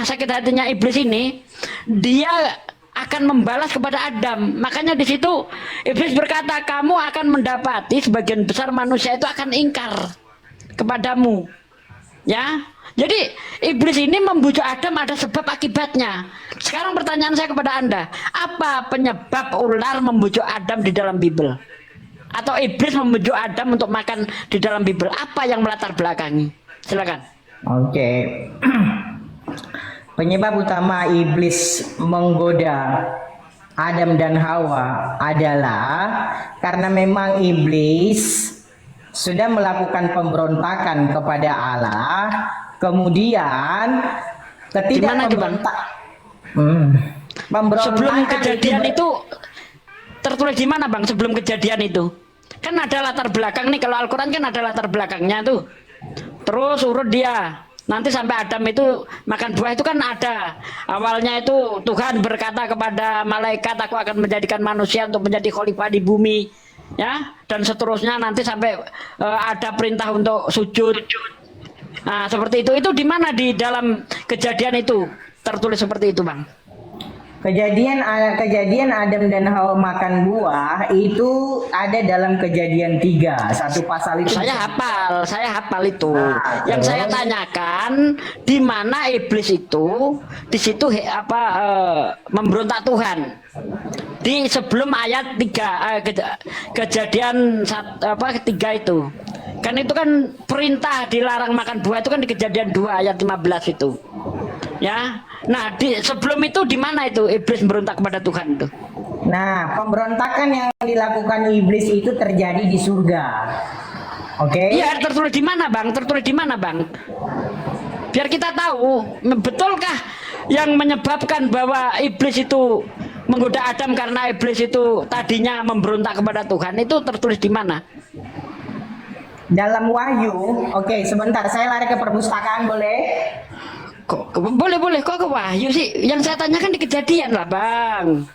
sakit hatinya iblis ini, dia akan membalas kepada Adam. Makanya di situ iblis berkata, kamu akan mendapati sebagian besar manusia itu akan ingkar kepadamu. Ya, jadi iblis ini membujuk Adam ada sebab akibatnya. Sekarang pertanyaan saya kepada Anda, apa penyebab ular membujuk Adam di dalam Bible? Atau iblis membujuk Adam untuk makan di dalam Bible? Apa yang melatar belakangi? Silakan. Oke. Penyebab utama iblis menggoda Adam dan Hawa adalah karena memang iblis sudah melakukan pemberontakan kepada Allah, Kemudian ketika Gimana tuh, Bang? Sebelum kejadian itu tertulis di mana, Bang? Sebelum kejadian itu kan ada latar belakang nih, kalau Al-Quran kan ada latar belakangnya tuh, terus urut dia nanti sampai Adam itu makan buah itu kan ada awalnya itu Tuhan berkata kepada malaikat, aku akan menjadikan manusia untuk menjadi khalifah di bumi, ya, dan seterusnya nanti sampai ada perintah untuk sujud. Nah seperti itu di mana di dalam kejadian itu tertulis seperti itu, Bang? Kejadian Adam dan Hawa makan buah itu ada dalam Kejadian 3, satu pasal itu. Saya hafal itu. Nah, yang saya tanyakan di mana iblis itu di situ memberontak Tuhan. Di sebelum ayat 3 kejadian 3 itu. Kan itu kan perintah dilarang makan buah itu kan di Kejadian 2 ayat 15 itu. Ya. Nah, sebelum itu di mana itu iblis memberontak kepada Tuhan itu? Nah, pemberontakan yang dilakukan iblis itu terjadi di surga. Oke. Iya, tertulis di mana, Bang? Tertulis di mana, Bang? Biar kita tahu, betulkah yang menyebabkan bahwa iblis itu menggoda Adam karena iblis itu tadinya memberontak kepada Tuhan, itu tertulis di mana? Dalam Wahyu. Oke, sebentar saya lari ke perpustakaan boleh? Kok boleh kok ke Wahyu sih? Yang saya tanyakan di Kejadian lah, Bang.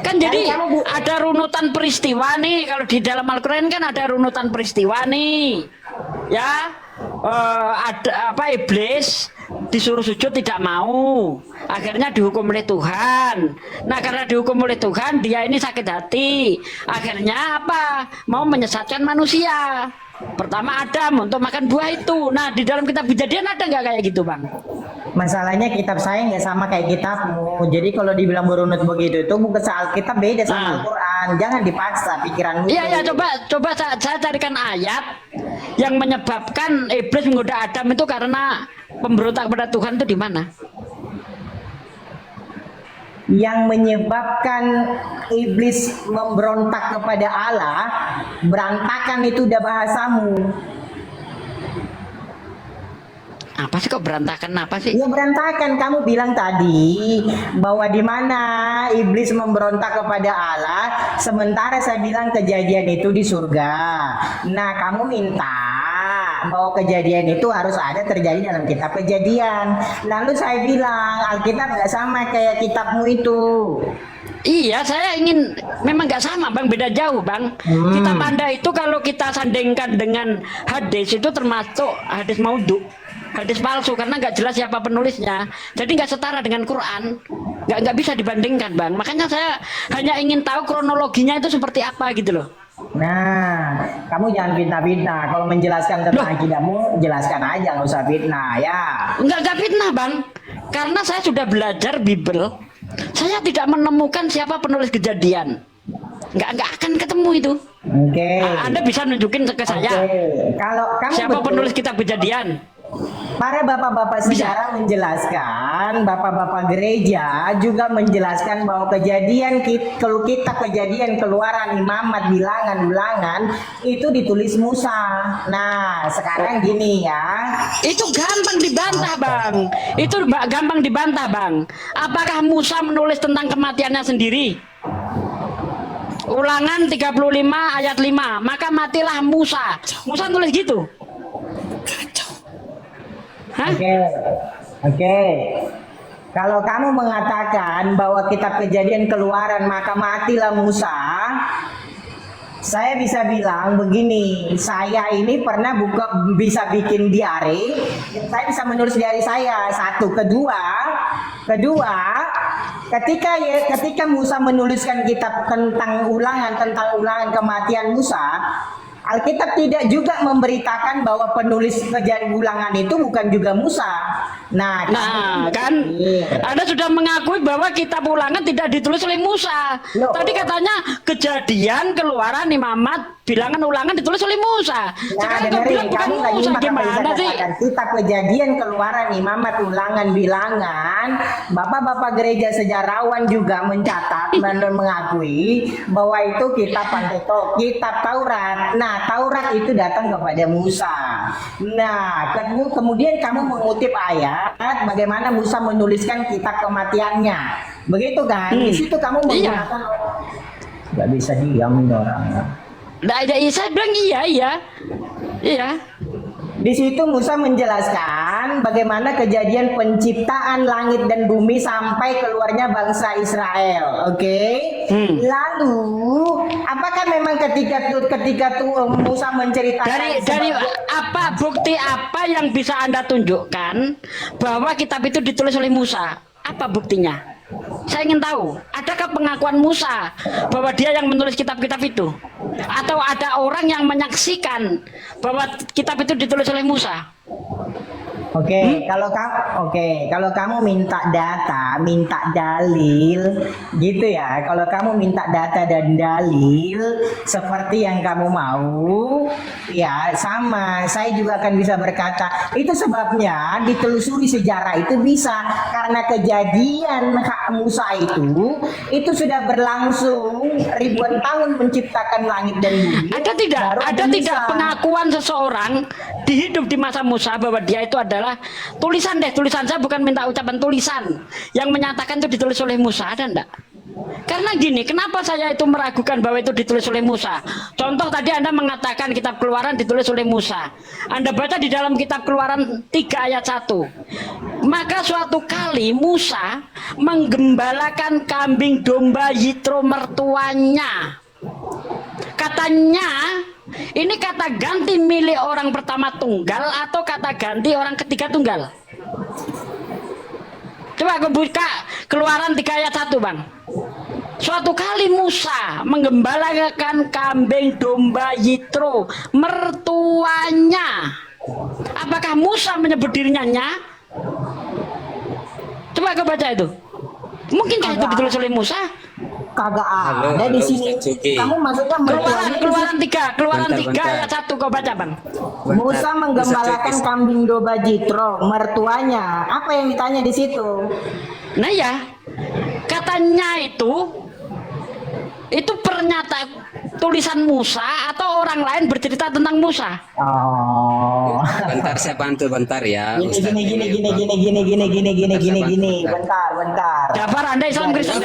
Kan jadi ada runutan peristiwa nih, kalau di dalam Al-Quran kan ada runutan peristiwa nih, ya. Ada iblis disuruh sujud tidak mau, akhirnya dihukum oleh Tuhan. Nah karena dihukum oleh Tuhan dia ini sakit hati, akhirnya mau menyesatkan manusia. Pertama Adam untuk makan buah itu. Nah di dalam kitab Kejadian ada nggak kayak gitu, Bang? Masalahnya kitab saya nggak sama kayak kitabmu. Jadi kalau dibilang berunut begitu itu bukan soal kitab, beda sama Al-Quran. Jangan dipaksa pikiranmu. Iya coba saya carikan ayat yang menyebabkan iblis menggoda Adam itu karena pemberontak kepada Tuhan itu di mana? Yang menyebabkan iblis memberontak kepada Allah, berantakan itu udah bahasamu. Apa sih kok berantakan, apa sih? Ya berantakan, kamu bilang tadi bahwa di mana iblis memberontak kepada Allah, sementara saya bilang kejadian itu di surga. Nah kamu minta bahwa kejadian itu harus ada terjadi dalam kitab Kejadian. Lalu saya bilang Alkitab nggak sama kayak kitabmu itu. Iya, saya ingin, memang nggak sama, Bang, beda jauh, Bang. Kitab Anda itu kalau kita sandingkan dengan hadis itu termasuk hadis maudhu, hadis palsu karena nggak jelas siapa penulisnya. Jadi nggak setara dengan Quran, nggak bisa dibandingkan, Bang. Makanya saya hanya ingin tahu kronologinya itu seperti apa gitu loh. Nah, kamu jangan fitnah-fitnah. Kalau menjelaskan tentang akidahmu, jelaskan aja, nggak usah fitnah ya. Nggak fitnah, Bang. Karena saya sudah belajar Bible, saya tidak menemukan siapa penulis Kejadian. Nggak akan ketemu itu. Oke. Anda bisa nunjukin ke saya. Kalau kamu siapa penulis kitab Kejadian? Para bapak-bapak sejarah menjelaskan, bapak-bapak gereja juga menjelaskan bahwa kalau kitab Kejadian, Keluaran, Imamat, Bilangan, Ulangan itu ditulis Musa. Nah, sekarang gini ya. Itu gampang dibantah, Bang. Itu gampang dibantah, Bang. Apakah Musa menulis tentang kematiannya sendiri? Ulangan 35 ayat 5. Maka matilah Musa. Musa nulis gitu. Oke. Kalau kamu mengatakan bahwa kitab Kejadian, Keluaran maka matilah Musa, saya bisa bilang begini, saya ini pernah bisa bikin diary, saya bisa menulis diary saya. Satu, kedua, ketika Musa menuliskan kitab tentang ulangan kematian Musa, Alkitab tidak juga memberitakan bahwa penulis Kejadian Ulangan itu bukan juga Musa. Nah kan Anda sudah mengakui bahwa kitab Ulangan tidak ditulis oleh Musa. Tadi katanya Kejadian, Keluaran, Imamat, Bilangan, Ulangan ditulis oleh Musa. Sekarang kau bilang bukan Musa, gimana sih? Kitab Kejadian, Keluaran, Imamat, Ulangan, Bilangan, bapak-bapak gereja sejarawan juga mencatat dan mengakui bahwa itu kitab Pentateuch, kitab Taurat. Nah, Taurat itu datang kepada Musa. Nah, kemudian kamu mengutip ayat bagaimana Musa menuliskan kitab kematiannya. Begitu kan? Di situ kamu Iya. menggunakan nggak bisa diam ini orang. Nah, saya bilang iya. Di situ Musa menjelaskan bagaimana kejadian penciptaan langit dan bumi sampai keluarnya bangsa Israel. Oke. Lalu, apakah memang ketika Musa menceritakan Dari apa bukti apa yang bisa Anda tunjukkan bahwa kitab itu ditulis oleh Musa? Apa buktinya? Saya ingin tahu, adakah pengakuan Musa bahwa dia yang menulis kitab-kitab itu? Atau ada orang yang menyaksikan bahwa kitab itu ditulis oleh Musa? Kalau kamu minta data, minta dalil, gitu ya. Kalau kamu minta data dan dalil seperti yang kamu mau, ya sama. Saya juga akan bisa berkata, itu sebabnya ditelusuri sejarah itu bisa karena kejadian Musa itu sudah berlangsung ribuan tahun menciptakan langit dan bumi. Ada tidak pengakuan seseorang hidup di masa Musa bahwa dia itu adalah tulisan saya bukan minta ucapan tulisan yang menyatakan itu ditulis oleh Musa, ada enggak? Karena gini, kenapa saya itu meragukan bahwa itu ditulis oleh Musa? Contoh tadi Anda mengatakan kitab Keluaran ditulis oleh Musa. Anda baca di dalam kitab Keluaran 3 ayat 1. Maka suatu kali Musa menggembalakan kambing domba Yitro mertuanya. Katanya, ini kata ganti milik orang pertama tunggal atau kata ganti orang ketiga tunggal? Coba aku buka Keluaran 3 ayat 1, Bang. Suatu kali Musa menggembalakan kambing domba Yitro mertuanya. Apakah Musa menyebut dirinya Nya? Coba aku baca itu. Mungkinkah itu ditulis oleh Musa? Kagak ada di sini. Kamu maksudnya Keluaran 3 ayat 1 kau baca, Bang. Musa menggembalakan kambing domba Jitro mertuanya. Apa yang ditanya di situ? Nah ya, katanya itu pernyataan tulisan Musa atau orang lain bercerita tentang Musa? Oh. Bentar saya bantu bentar ya. Gini. Bentar. Dafar, Anda Islam Kristen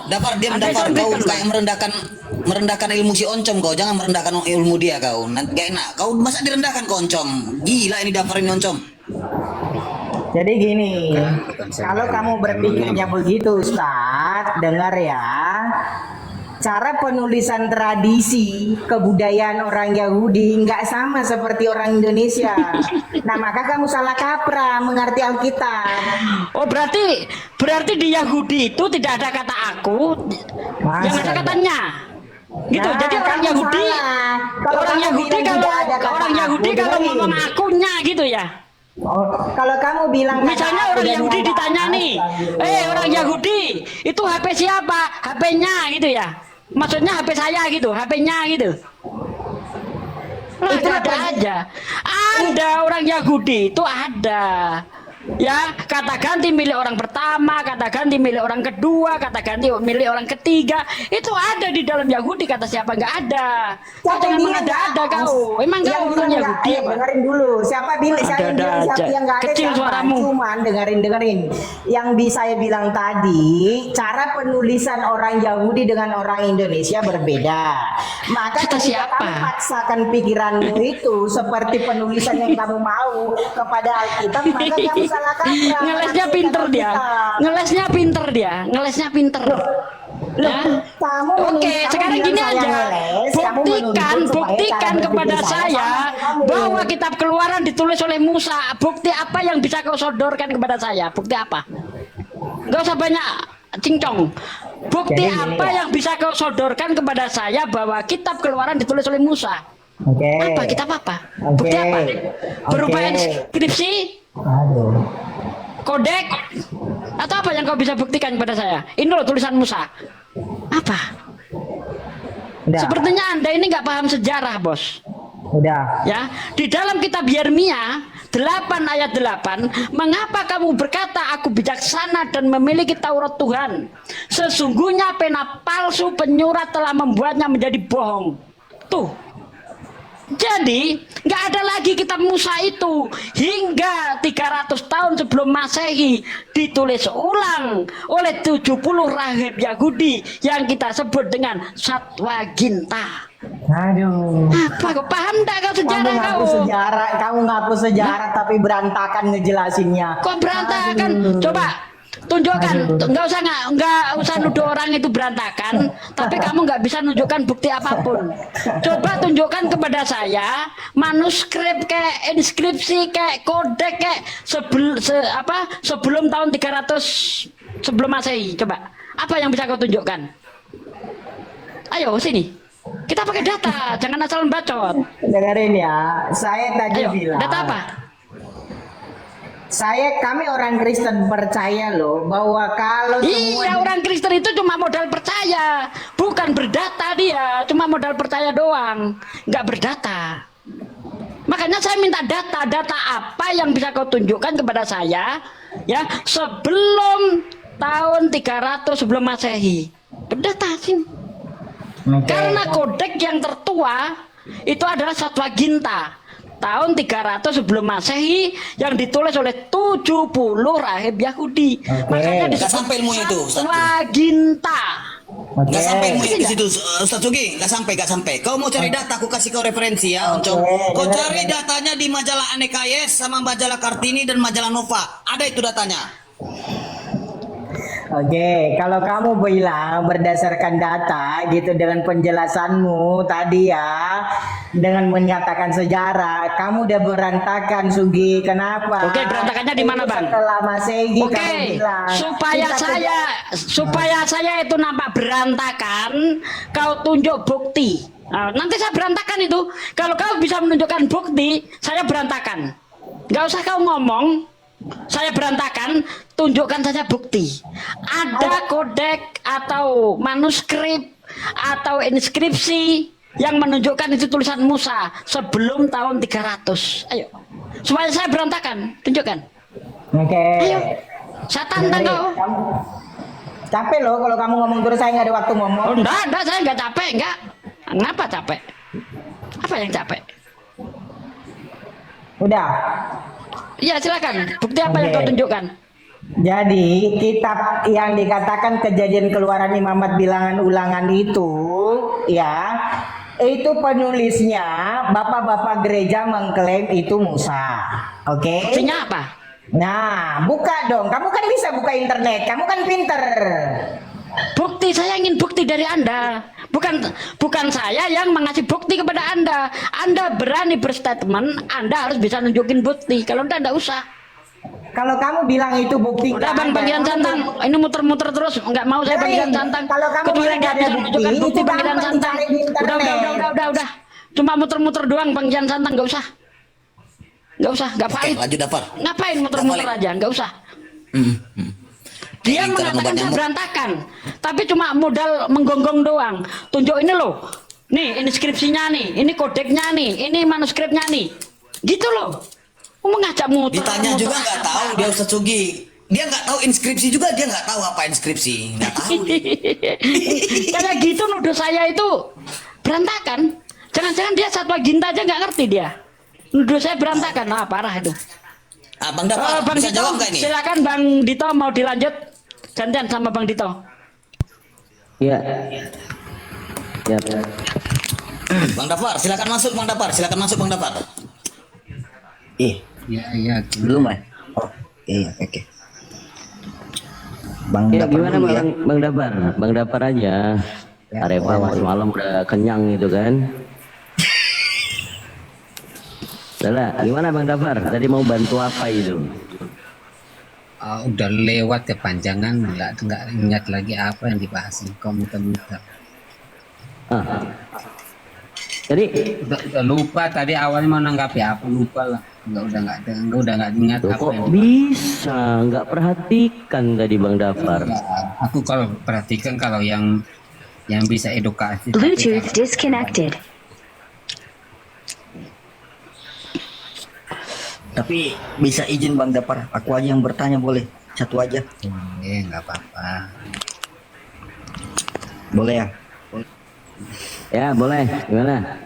Dafar diam Dafar, kau kayak merendahkan ilmu si Oncom kau, jangan merendahkan ilmu dia kau. Nanti gak enak. Kau masa direndahkan kau Oncom? Gila ini Dafar ini Oncom. Jadi gini, kalau kamu berpikirnya begitu Ustaz, dengar ya. Cara penulisan tradisi kebudayaan orang Yahudi nggak sama seperti orang Indonesia. Nah maka kamu salah kaprah mengerti Alkitab. Oh berarti di Yahudi itu tidak ada kata aku, yang ada katanya. Gitu. Nah, jadi orang kamu Yahudi, salah. Kalau orang kamu Yahudi bilang kalau tidak ada kata orang Yahudi aku, kalau dengerin. ngomong akunya gitu ya. Oh, kalau kamu bilang kata Misalnya aku orang dan Yahudi nggak ada ditanya apa, nih, gitu. orang Yahudi itu HP siapa? HP-nya gitu ya. Maksudnya HP saya gitu, HP-nya gitu. Itu Ada apa? aja. Ada orang Yahudi itu ada. Ya, kata ganti milik orang pertama, kata ganti milik orang kedua, kata ganti milik orang ketiga, itu ada di dalam Yahudi. Kata siapa nggak ada? Kau jangan mengada-ada kau. Emang kau orang Yahudi apa? Dengerin dulu. Siapa bilang siapa yang nggak ada? Kecil siapa? suaramu. Cuman dengerin. Yang bisa saya bilang tadi, cara penulisan orang Yahudi dengan orang Indonesia berbeda. Maka Kata ketika siapa? kamu paksakan pikiranmu itu seperti penulisan yang kamu mau kepada Alkitab, maka kamu salah kaprah. Ngelesnya pinter dia. Ngelesnya pinter. Ya. Kamu Oke, kamu sekarang bilang gini saya aja. ngeles, kamu Buktikan menuntut supaya cara kepada berpikir saya sama kamu. bahwa kitab Keluaran ditulis oleh Musa. Bukti apa yang bisa kau sodorkan kepada saya? Bukti apa? Gak usah banyak cincong. Bukti Jadi gini apa ya. yang bisa kau sodorkan kepada saya bahwa kitab Keluaran ditulis oleh Musa? Oke. Apa? Kitab apa? Oke. Bukti apa? Berupa Oke. inskripsi, Aduh. kodek, atau apa yang kau bisa buktikan kepada saya? Ini loh tulisan Musa. Apa? Udah. Sepertinya Anda ini nggak paham sejarah, Bos. Udah. Ya, di dalam kitab Yeremia 8 ayat 8, mengapa kamu berkata aku bijaksana dan memiliki Taurat Tuhan? Sesungguhnya pena palsu penyurat telah membuatnya menjadi bohong. Tuh. Jadi nggak ada lagi kitab Musa itu hingga 300 tahun sebelum Masehi ditulis ulang oleh 70 rahib Yahudi yang kita sebut dengan Satwaginta. Aduh. Apa kau paham tak kau sejarah kau? Kamu ngaku sejarah tapi berantakan ngejelasinnya. Kok berantakan? Coba tunjukkan. Nggak usah nuduh orang itu berantakan, tapi kamu nggak bisa nunjukkan bukti apapun. Coba tunjukkan kepada saya manuskrip kayak inskripsi kayak kodek kayak sebelum tahun 300 sebelum Masehi. Coba apa yang bisa kau tunjukkan? Ayo sini. Kita pakai data, jangan asal bacot. Dengerin ya, saya tadi bilang. Data apa? Kami orang Kristen percaya loh bahwa kalau Iya, orang Kristen itu cuma modal percaya, bukan berdata dia, cuma modal percaya doang, nggak berdata. Makanya saya minta data apa yang bisa kau tunjukkan kepada saya, ya sebelum tahun 300 sebelum Masehi. Berdata sih. Karena kodek yang tertua itu adalah Satwaginta tahun 300 sebelum Masehi yang ditulis oleh 70 rahib Yahudi. Makanya disebut sampai ilmu itu. Satwaginta. Gak sampai ilmu di situ, Ustaz Sugi. Gak sampai. Kau mau cari data, aku kasih kau referensi ya, Oncom. Kau cari datanya di majalah Aneka Yes sama majalah Kartini dan majalah Nova. Ada itu datanya. Oke, kalau kamu bilang berdasarkan data gitu dengan penjelasanmu tadi ya, dengan menyatakan sejarah, kamu udah berantakan Sugi. Kenapa? Oke, berantakannya di mana, Bang? Setelah Masehi Oke, kamu bilang. supaya saya itu nampak berantakan, kau tunjuk bukti. Nah, nanti saya berantakan itu. Kalau kau bisa menunjukkan bukti, saya berantakan. Gak usah kau ngomong, saya berantakan, tunjukkan saja bukti. Ada kodek atau manuskrip atau inskripsi yang menunjukkan itu tulisan Musa sebelum tahun 300. Ayo, supaya saya berantakan, tunjukkan. Oke. Ayo, saya tantang kau. Capek loh kalau kamu ngomong terus, saya nggak ada waktu ngomong. Oh, enggak, saya nggak capek, enggak. Kenapa capek? Apa yang capek? Udah. Iya, silakan. Bukti apa yang kau tunjukkan? Jadi kitab yang dikatakan Kejadian Keluaran Imamat Bilangan Ulangan itu ya, itu penulisnya bapak-bapak gereja mengklaim itu Musa. Oke. Buktinya apa? Nah, buka dong. Kamu kan bisa buka internet. Kamu kan pinter. Bukti, saya ingin bukti dari Anda. Bukan saya yang mengasih bukti kepada Anda. Anda berani berstatement, Anda harus bisa nunjukin bukti. Kalau enggak usah. Kalau kamu bilang itu bukti. Udah Bang Panggilan Santang, ini muter-muter terus, nggak mau saya Panggilan Santang. Kalau kamu Kecuali bilang dia ada bisa bukti, menunjukkan bukti itu Panggilan gampang Santang. dicari di internet. Udah. Cuma muter-muter doang Panggilan Santang, nggak usah. Nggak valid. Lanjut dapar. Ngapain muter-muter aja, nggak usah. Dia mengatakan saya berantakan, tapi cuma modal menggonggong doang. Tunjuk ini loh, nih inskripsinya nih, ini kodeknya nih, ini manuskripnya nih, gitu loh. Mengajak muter. Ditanya juga nggak tahu dia Ustaz Sugi. Dia nggak tahu inskripsi juga, dia nggak tahu apa inskripsi, nggak tahu. Kayak gitu nuduh saya itu berantakan. Jangan-jangan dia Satwaginta aja nggak ngerti dia. Nuduh saya berantakan, nah parah itu. Bang Dapar, Bang bisa Dito, jawab nggak ini? silakan Bang Dito mau dilanjut. Gantian sama Bang Dito. Ya. Ya. Bang Dapar, silakan masuk Bang Dapar. Iya. Belum ya? Oh, iya, oke. Bang Ya Dapar gimana dulu ya. Bang Dapar? Bang Dapar aja. Arema malam udah kenyang gitu kan. Udah, gimana Bang Dapar? Tadi mau bantu apa itu? Udah lewat kepanjangan, nggak ingat lagi apa yang dibahas. Kau muter-muter. Jadi Udah lupa tadi awalnya mau nanggapi apa, lupa lah. Udah nggak ingat apa kok yang bisa nggak perhatikan tadi Bang Dapar? aku kalau perhatikan kalau yang bisa edukasi. Bluetooth disconnected. Tapi bisa izin Bang Dapar, aku aja yang bertanya boleh? Satu aja. Nggak apa-apa. Boleh ya? Ya boleh, gimana?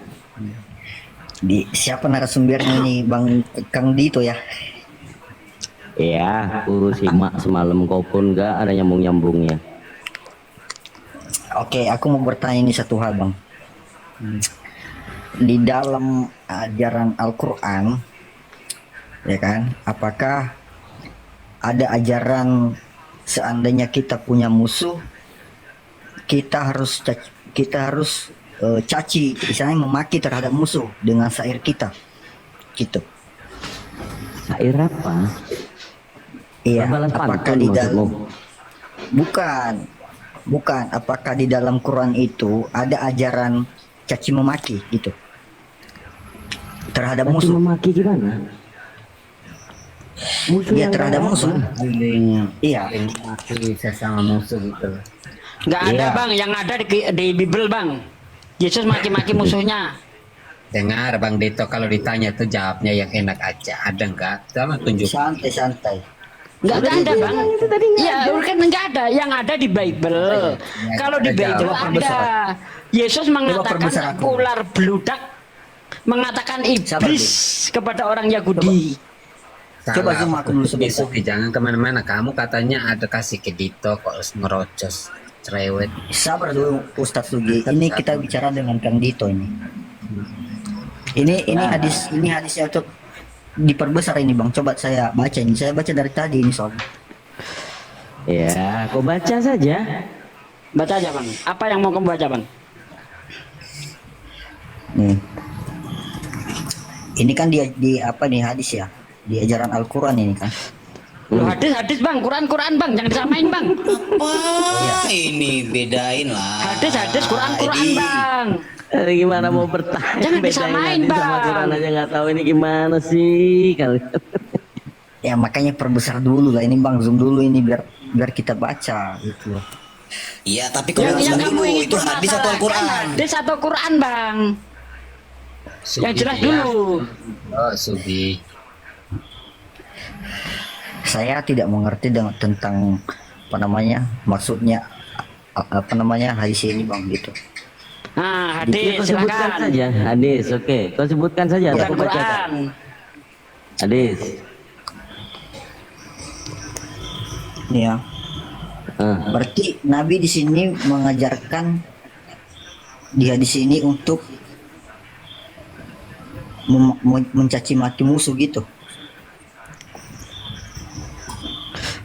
Siapa narasumbernya ini, Bang Kang Dito ya? Iya, aku simak semalam kau pun gak ada nyambung-nyambungnya. Oke, aku mau bertanya ini satu hal, Bang. Di dalam ajaran Al-Quran, ya kan, apakah ada ajaran seandainya kita punya musuh, kita harus caci, misalnya memaki terhadap musuh dengan syair kita, gitu. Syair apa? Iya, Balas apakah pantun di maksudmu? bukan, apakah di dalam Quran itu ada ajaran caci memaki gitu terhadap Caci musuh? memaki gimana? Musuh Iya, yang terhadap kayak musuh. apa? Iya. Maki sesama musuh gitu. Nggak ada Iya. bang, yang ada di Bible bang. Yesus maki-maki musuhnya. Dengar Bang Dito, kalau ditanya tuh jawabnya yang enak aja. Ada nggak? Sama tunjuk. Santai. Nggak ada bang. Iya, kan nggak ada. Yang ada di Bible. Kalau di Ada Bible jawab. ada. Yesus mengatakan perbesar aku. ular beludak, mengatakan Sabar, iblis kepada orang Yahudi. Coba zoom aku dulu sebentar. Besok jangan kemana-mana. Kamu katanya ada kasih ke Dito kok ngerocos cerewet. Sabar dulu Ustadz Sugi. Ini kita bicara dengan Kang Dito ini. Ini hadisnya untuk diperbesar ini Bang. Coba saya baca ini. Saya baca dari tadi ini soalnya. Ya, kau baca saja. Baca aja bang. Apa yang mau kamu baca bang? Nih. Ini kan di apa nih hadis ya? Di ajaran Al-Quran ini kan. Loh, hadis bang, Quran bang, jangan disamain bang. Apa ini bedain lah. Hadis Quran bang. Gimana mau bertanya? Jangan Bedain disamain, hadis sama Bang. Quran aja nggak tahu ini gimana sih kalian. Ya makanya perbesar dulu lah ini Bang, zoom dulu ini biar kita baca gitu loh. Iya, tapi kalau Yang dulu kamu ingin itu hadis atau Al-Quran? Hadis atau Quran bang? Yang jelas ya. dulu. Oh, Subi. Saya tidak mengerti tentang apa namanya maksudnya apa namanya hadis ini Bang gitu. Nah, Kau hadis sebutkan silakan. saja hadis, oke. Kau sebutkan saja. Bukan Aku bacakan. Quran. Hadis. Ini ya. Ah. Berarti Nabi di sini mengajarkan di hadis ini untuk mencaci maki musuh gitu.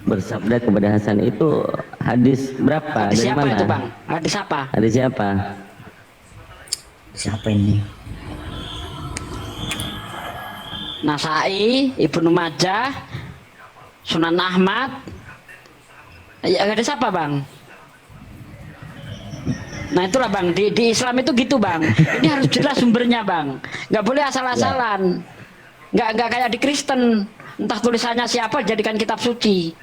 Bersabda kepada Hasan itu hadis berapa? Hadis Dari siapa mana? itu bang? Hadis apa? Hadis siapa? Siapa ini? Nasai, Ibnu Majah, Sunan Ahmad. Ya, hadis apa bang? Nah itulah bang, di Islam itu gitu bang. Ini harus jelas sumbernya bang. Nggak boleh asal-asalan. Nggak kayak di Kristen. Entah tulisannya siapa jadikan kitab suci.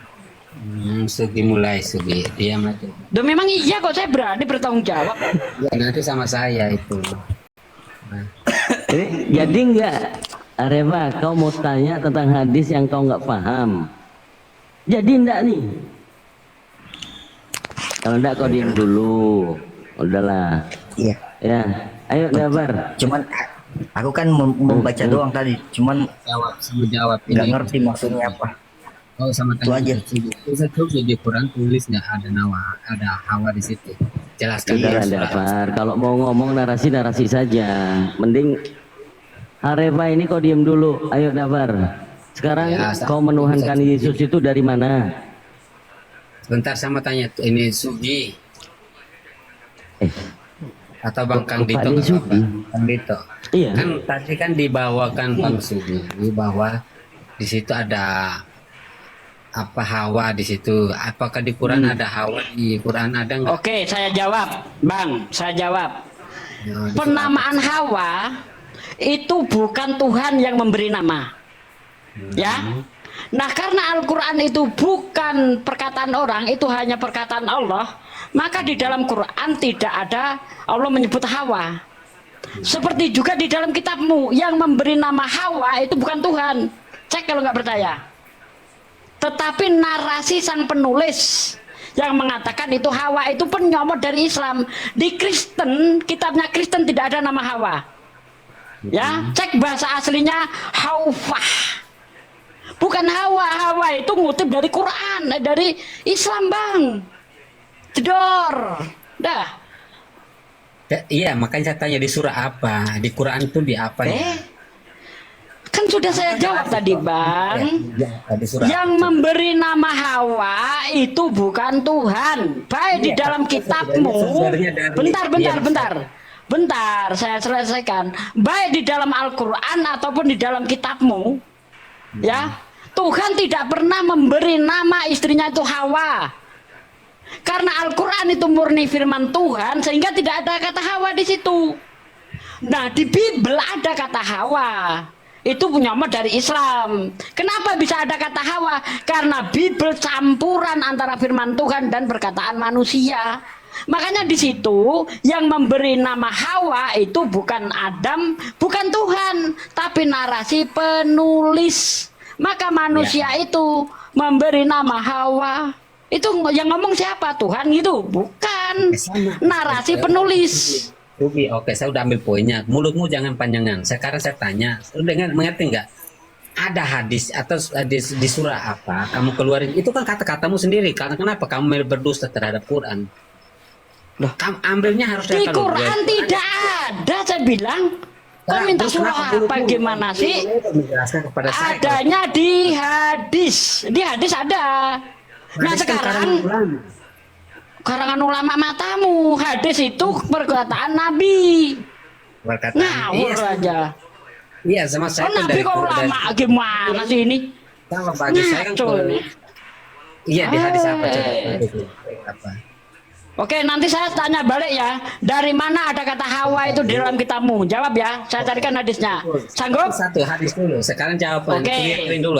Sugi mulai Sugi. Dia mati. Duh memang iya kok saya berani bertanggung jawab. Ya, nanti sama saya itu. Jadi enggak, Areva, kau mau tanya tentang hadis yang kau nggak paham. Jadi enggak nih? Kalau enggak kau diam dulu. Udahlah. Iya. Ya, ayo Dabar. Cuman aku kan membaca doang tadi. Cuman Jawab nggak ini. ngerti maksudnya apa. Oh, sama Itu aja. Bisa tuh di Quran tulis nggak ada nawa, ada hawa di situ. Jelaskan Udah dulu. Dabar. Kalau mau ngomong narasi saja. Mending Areva ini kau diam dulu. Ayo Dabar. Sekarang Ya, kau menuhankan Yesus itu dari mana? Sebentar sama tanya ini Sugi atau Bang Kang Pak Dito? Ade nggak apa-apa. Sugi. Kang Dito. Iya. Kan tadi kan dibawakan Bang Sugi bahwa di situ ada apa hawa di situ. Apakah di Quran ada hawa? Di Quran ada nggak? Oke, saya jawab, Bang. Saya jawab. Nah, di Penamaan Hawa itu bukan Tuhan yang memberi nama. Ya. Nah, karena Al-Qur'an itu bukan perkataan orang, itu hanya perkataan Allah, maka di dalam Quran tidak ada Allah menyebut Hawa. Seperti juga di dalam kitabmu yang memberi nama Hawa itu bukan Tuhan. Cek kalau nggak percaya. Tetapi narasi sang penulis yang mengatakan itu Hawa itu penyomot dari Islam. Di Kristen, kitabnya Kristen tidak ada nama Hawa. Ya, cek bahasa aslinya Haufah. Bukan Hawa. Hawa itu ngutip dari Quran, dari Islam, Bang. Jedor. Dah. Iya, makanya saya tanya di surah apa? Di Quran itu di apa ya? Kan sudah saya jawab tadi, Bang. Di surah Yang memberi nama Hawa itu bukan Tuhan. Baik di dalam kitabmu. Bentar, saya selesaikan. Baik di dalam Al-Quran ataupun di dalam kitabmu, ya, Tuhan tidak pernah memberi nama istrinya itu Hawa. Karena Al-Quran itu murni firman Tuhan, sehingga tidak ada kata Hawa di situ. Nah, di Bible ada kata Hawa. Itu nama dari Islam. Kenapa bisa ada kata Hawa? Karena Bible campuran antara firman Tuhan dan perkataan manusia. Makanya di situ yang memberi nama Hawa itu bukan Adam, bukan Tuhan, tapi narasi penulis. Maka manusia itu memberi nama Hawa. Itu yang ngomong siapa? Tuhan gitu? Bukan. Narasi penulis. Ruby, oke, saya udah ambil poinnya. Mulutmu jangan panjangan. Sekarang saya tanya, udah mengerti nggak? Ada hadis atau hadis di surah apa? Kamu keluarin itu kan kata-katamu sendiri. Karena kenapa kamu berdusta terhadap Quran? Loh, kamu ambilnya harus di Quran tidak ada, saya bilang. Kau minta surah apa gimana sih? Adanya di hadis. Di hadis ada. Nah sekarang karangan ulama matamu. Hadis itu perkataan Nabi. Ngawur aja. Iya, sama saya. Oh, Nabi kok ulama gimana sih ini? Sama bagi saya kan. Iya, di hadis apa coba? Apa? Oke, nanti saya tanya balik ya. Dari mana ada kata Hawa itu di dalam kitabmu? Jawab ya. Saya carikan hadisnya. Sanggup? Satu hadis dulu. Sekarang jawaban. Oke. Dulu.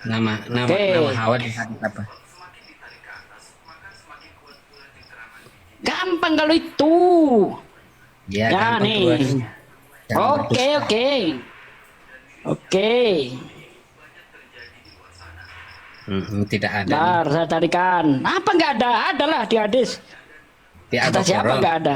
Nama Hawa di hadis apa? Gampang kalau itu. Ya, nih. Oke. Tidak ada. Bentar, saya carikan. Apa nggak ada? Adalah di hadis. Kata siapa nggak ada?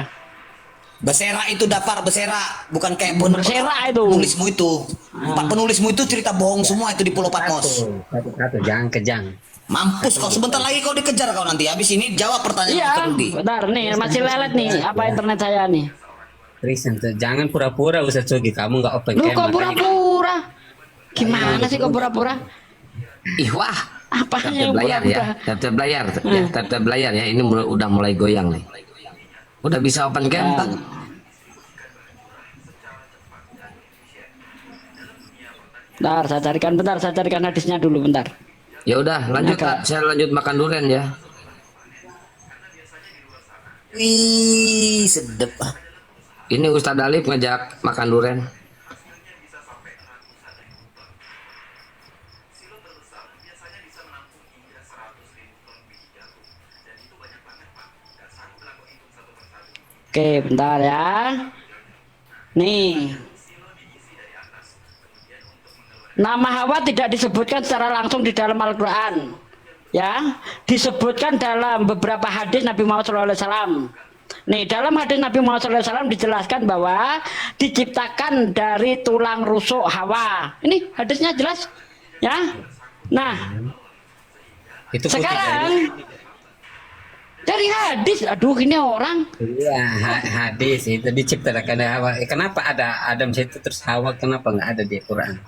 Besera itu dapar besera, bukan kayak Besera itu. Penulismu itu. Empat penulismu itu cerita bohong semua itu di Pulau Patmos. Satu, jangan kejang. Mampus kau, sebentar lagi kau dikejar kau nanti. Habis ini jawab pertanyaan Iya, Rudi. bentar nih, masih lelet nih. Apa internet saya nih? Kristen, jangan pura-pura Ustaz Cogi, kamu nggak open Lu cam. kok pura-pura? Gimana sih kok pura-pura? Ih wah, Apa yang layar ya, pura-pura? tab layar ya. Ini udah mulai goyang nih. Udah bisa open cam tak? Bentar, saya carikan hadisnya dulu bentar. Ya udah, lanjut Kak. Saya lanjut makan durian ya. Wih, sedep. Ini Ustadz Alif ngajak makan durian. Oke, bentar ya. Nih. Nama Hawa tidak disebutkan secara langsung di dalam Al-Quran. Ya, disebutkan dalam beberapa hadis Nabi Muhammad SAW. Nih, dalam hadis Nabi Muhammad SAW dijelaskan bahwa diciptakan dari tulang rusuk Hawa. Ini hadisnya jelas, ya. Nah, itu sekarang dari hadis, aduh ini orang. Iya, hadis itu diciptakan dari Hawa. Kenapa ada Adam situ terus Hawa? Kenapa nggak ada di Quran?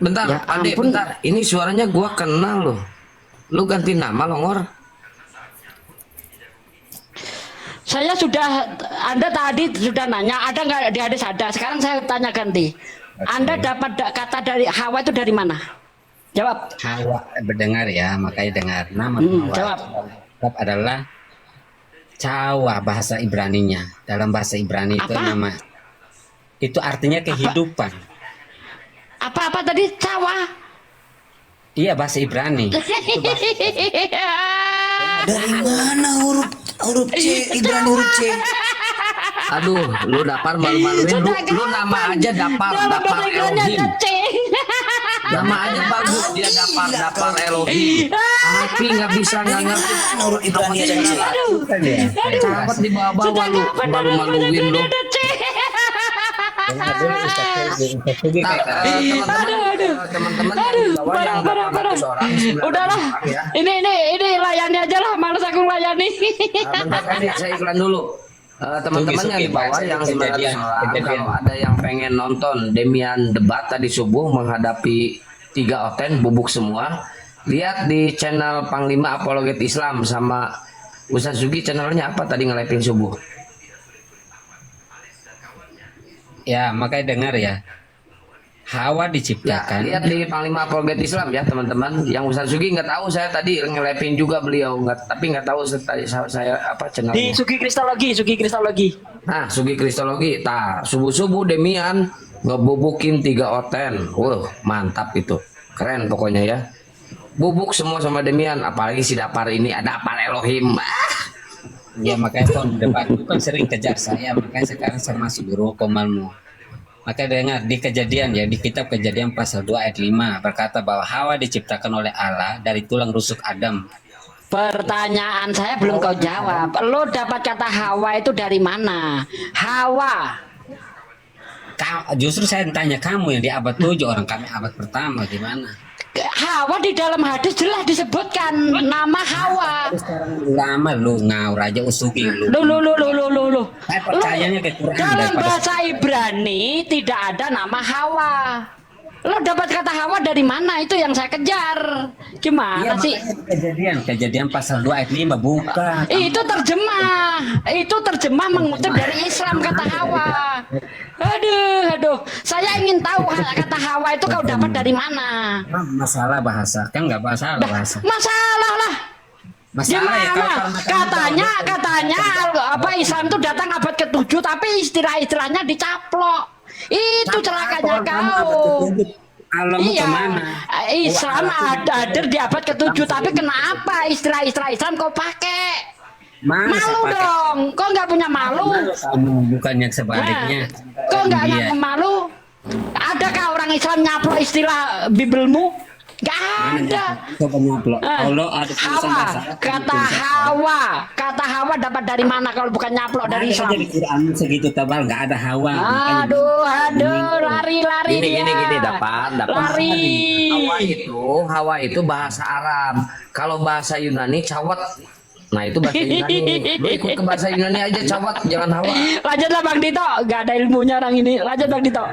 Bentar, Ya Ade, ampun. bentar. Ini suaranya gua kenal loh. Lu ganti nama lo, Ngor. Saya sudah, Anda tadi sudah nanya, ada nggak di hadis ada. Sekarang saya tanya ganti. Anda dapat kata dari Hawa itu dari mana? Jawab. Hawa berdengar ya, makanya dengar. Nama Hawa jawab. adalah Cawa bahasa Ibraninya. Dalam bahasa Ibrani itu Apa? nama itu artinya kehidupan. Apa tadi? Cawa. Iya, bahasa Ibrani. Dari mana huruf C, Ibrani huruf C? Aduh, lu dapar malu-maluin. Lu nama aja dapar Elohim. Nama aja bagus, dia dapar Elohim. hati nggak bisa nggak ngerti. Menurut Ibrani aja bisa. Sahabat di bawah-bawah lu malu-maluin lu. Teman-teman Udahlah. Ini layani aja lah, males aku layani. bentar kan ya, saya iklan dulu. Teman-teman yang di bawah yang 900 orang, kalau ada yang pengen nonton Demian debat tadi subuh menghadapi 3 Oten bubuk semua, lihat di channel Panglima Apologet Islam sama Ustaz Sugi. Channelnya apa tadi ngelepin subuh? Ya, makanya dengar ya. Hawa Ya, diciptakan. lihat di Panglima Apologet Islam ya teman-teman. Yang Ustaz Sugi nggak tahu, saya tadi ngelepin juga beliau, tapi nggak tahu saya apa Di channelnya. Sugi Kristologi. Nah, Sugi Kristologi, subuh-subuh Demian ngebubukin 3 Oten. Mantap itu, keren pokoknya ya. Bubuk semua sama Demian, apalagi si Dapar ini ada apa Elohim. Ya makanya tahun depan itu kan sering kejar saya, makanya sekarang saya masuk di Rokomalmu. Maka dengar di Kejadian ya, di kitab Kejadian pasal 2 ayat 5 berkata bahwa Hawa diciptakan oleh Allah dari tulang rusuk Adam. Pertanyaan saya belum kau jawab. Lo dapat kata Hawa itu dari mana? Hawa. Justru saya tanya kamu yang di abad 7, orang kami abad pertama gimana? Hawa di dalam hadis jelas disebutkan nama Hawa. Lama lu ngawur aja usugi lu. Lu. Saya percayanya ke Quran Dalam daripada bahasa Ibrani tidak ada nama Hawa. Lo dapat kata Hawa dari mana? Itu yang saya kejar. Gimana Iya, sih? makanya Kejadian pasal 2 ayat 5 bukan. Itu terjemah mengutip dari Islam kata Hawa. Aduh, saya ingin tahu kata Hawa itu kau dapat dari mana? Masalah bahasa kan nggak masalah bahasa. Masalah lah. Masalah ya kalau Katanya apa Islam itu datang abad ke-7 tapi istilah-istilahnya dicaplok. Itu celakanya kau. Alamu Iya, kemana? Islam hadir di abad ke-7 tapi kenapa istilah-istilah Islam kau pakai? Mana Malu saya pakai? dong, kok nggak punya malu? Kamu bukannya sebaliknya. Kok nggak Iya. malu? Adakah orang Islam nyaplok istilah Bibelmu? Gak ada. Coba nyaplok. Kalau ada tulisan Hawa, bahasa Arab, kata Hawa dapat dari mana kalau bukan nyaplok dari ada Islam? aja di Quran segitu tebal nggak ada Hawa. Makanya Aduh, lari dia. Gini dapat. Lari. Hawa itu bahasa Arab. Kalau bahasa Yunani cawat. Nah itu bahasa Yunani. Lu ikut ke bahasa Yunani aja cawat, jangan Hawa. Lanjutlah Bang Dito, gak ada ilmunya orang ini. Lanjut Bang Dito.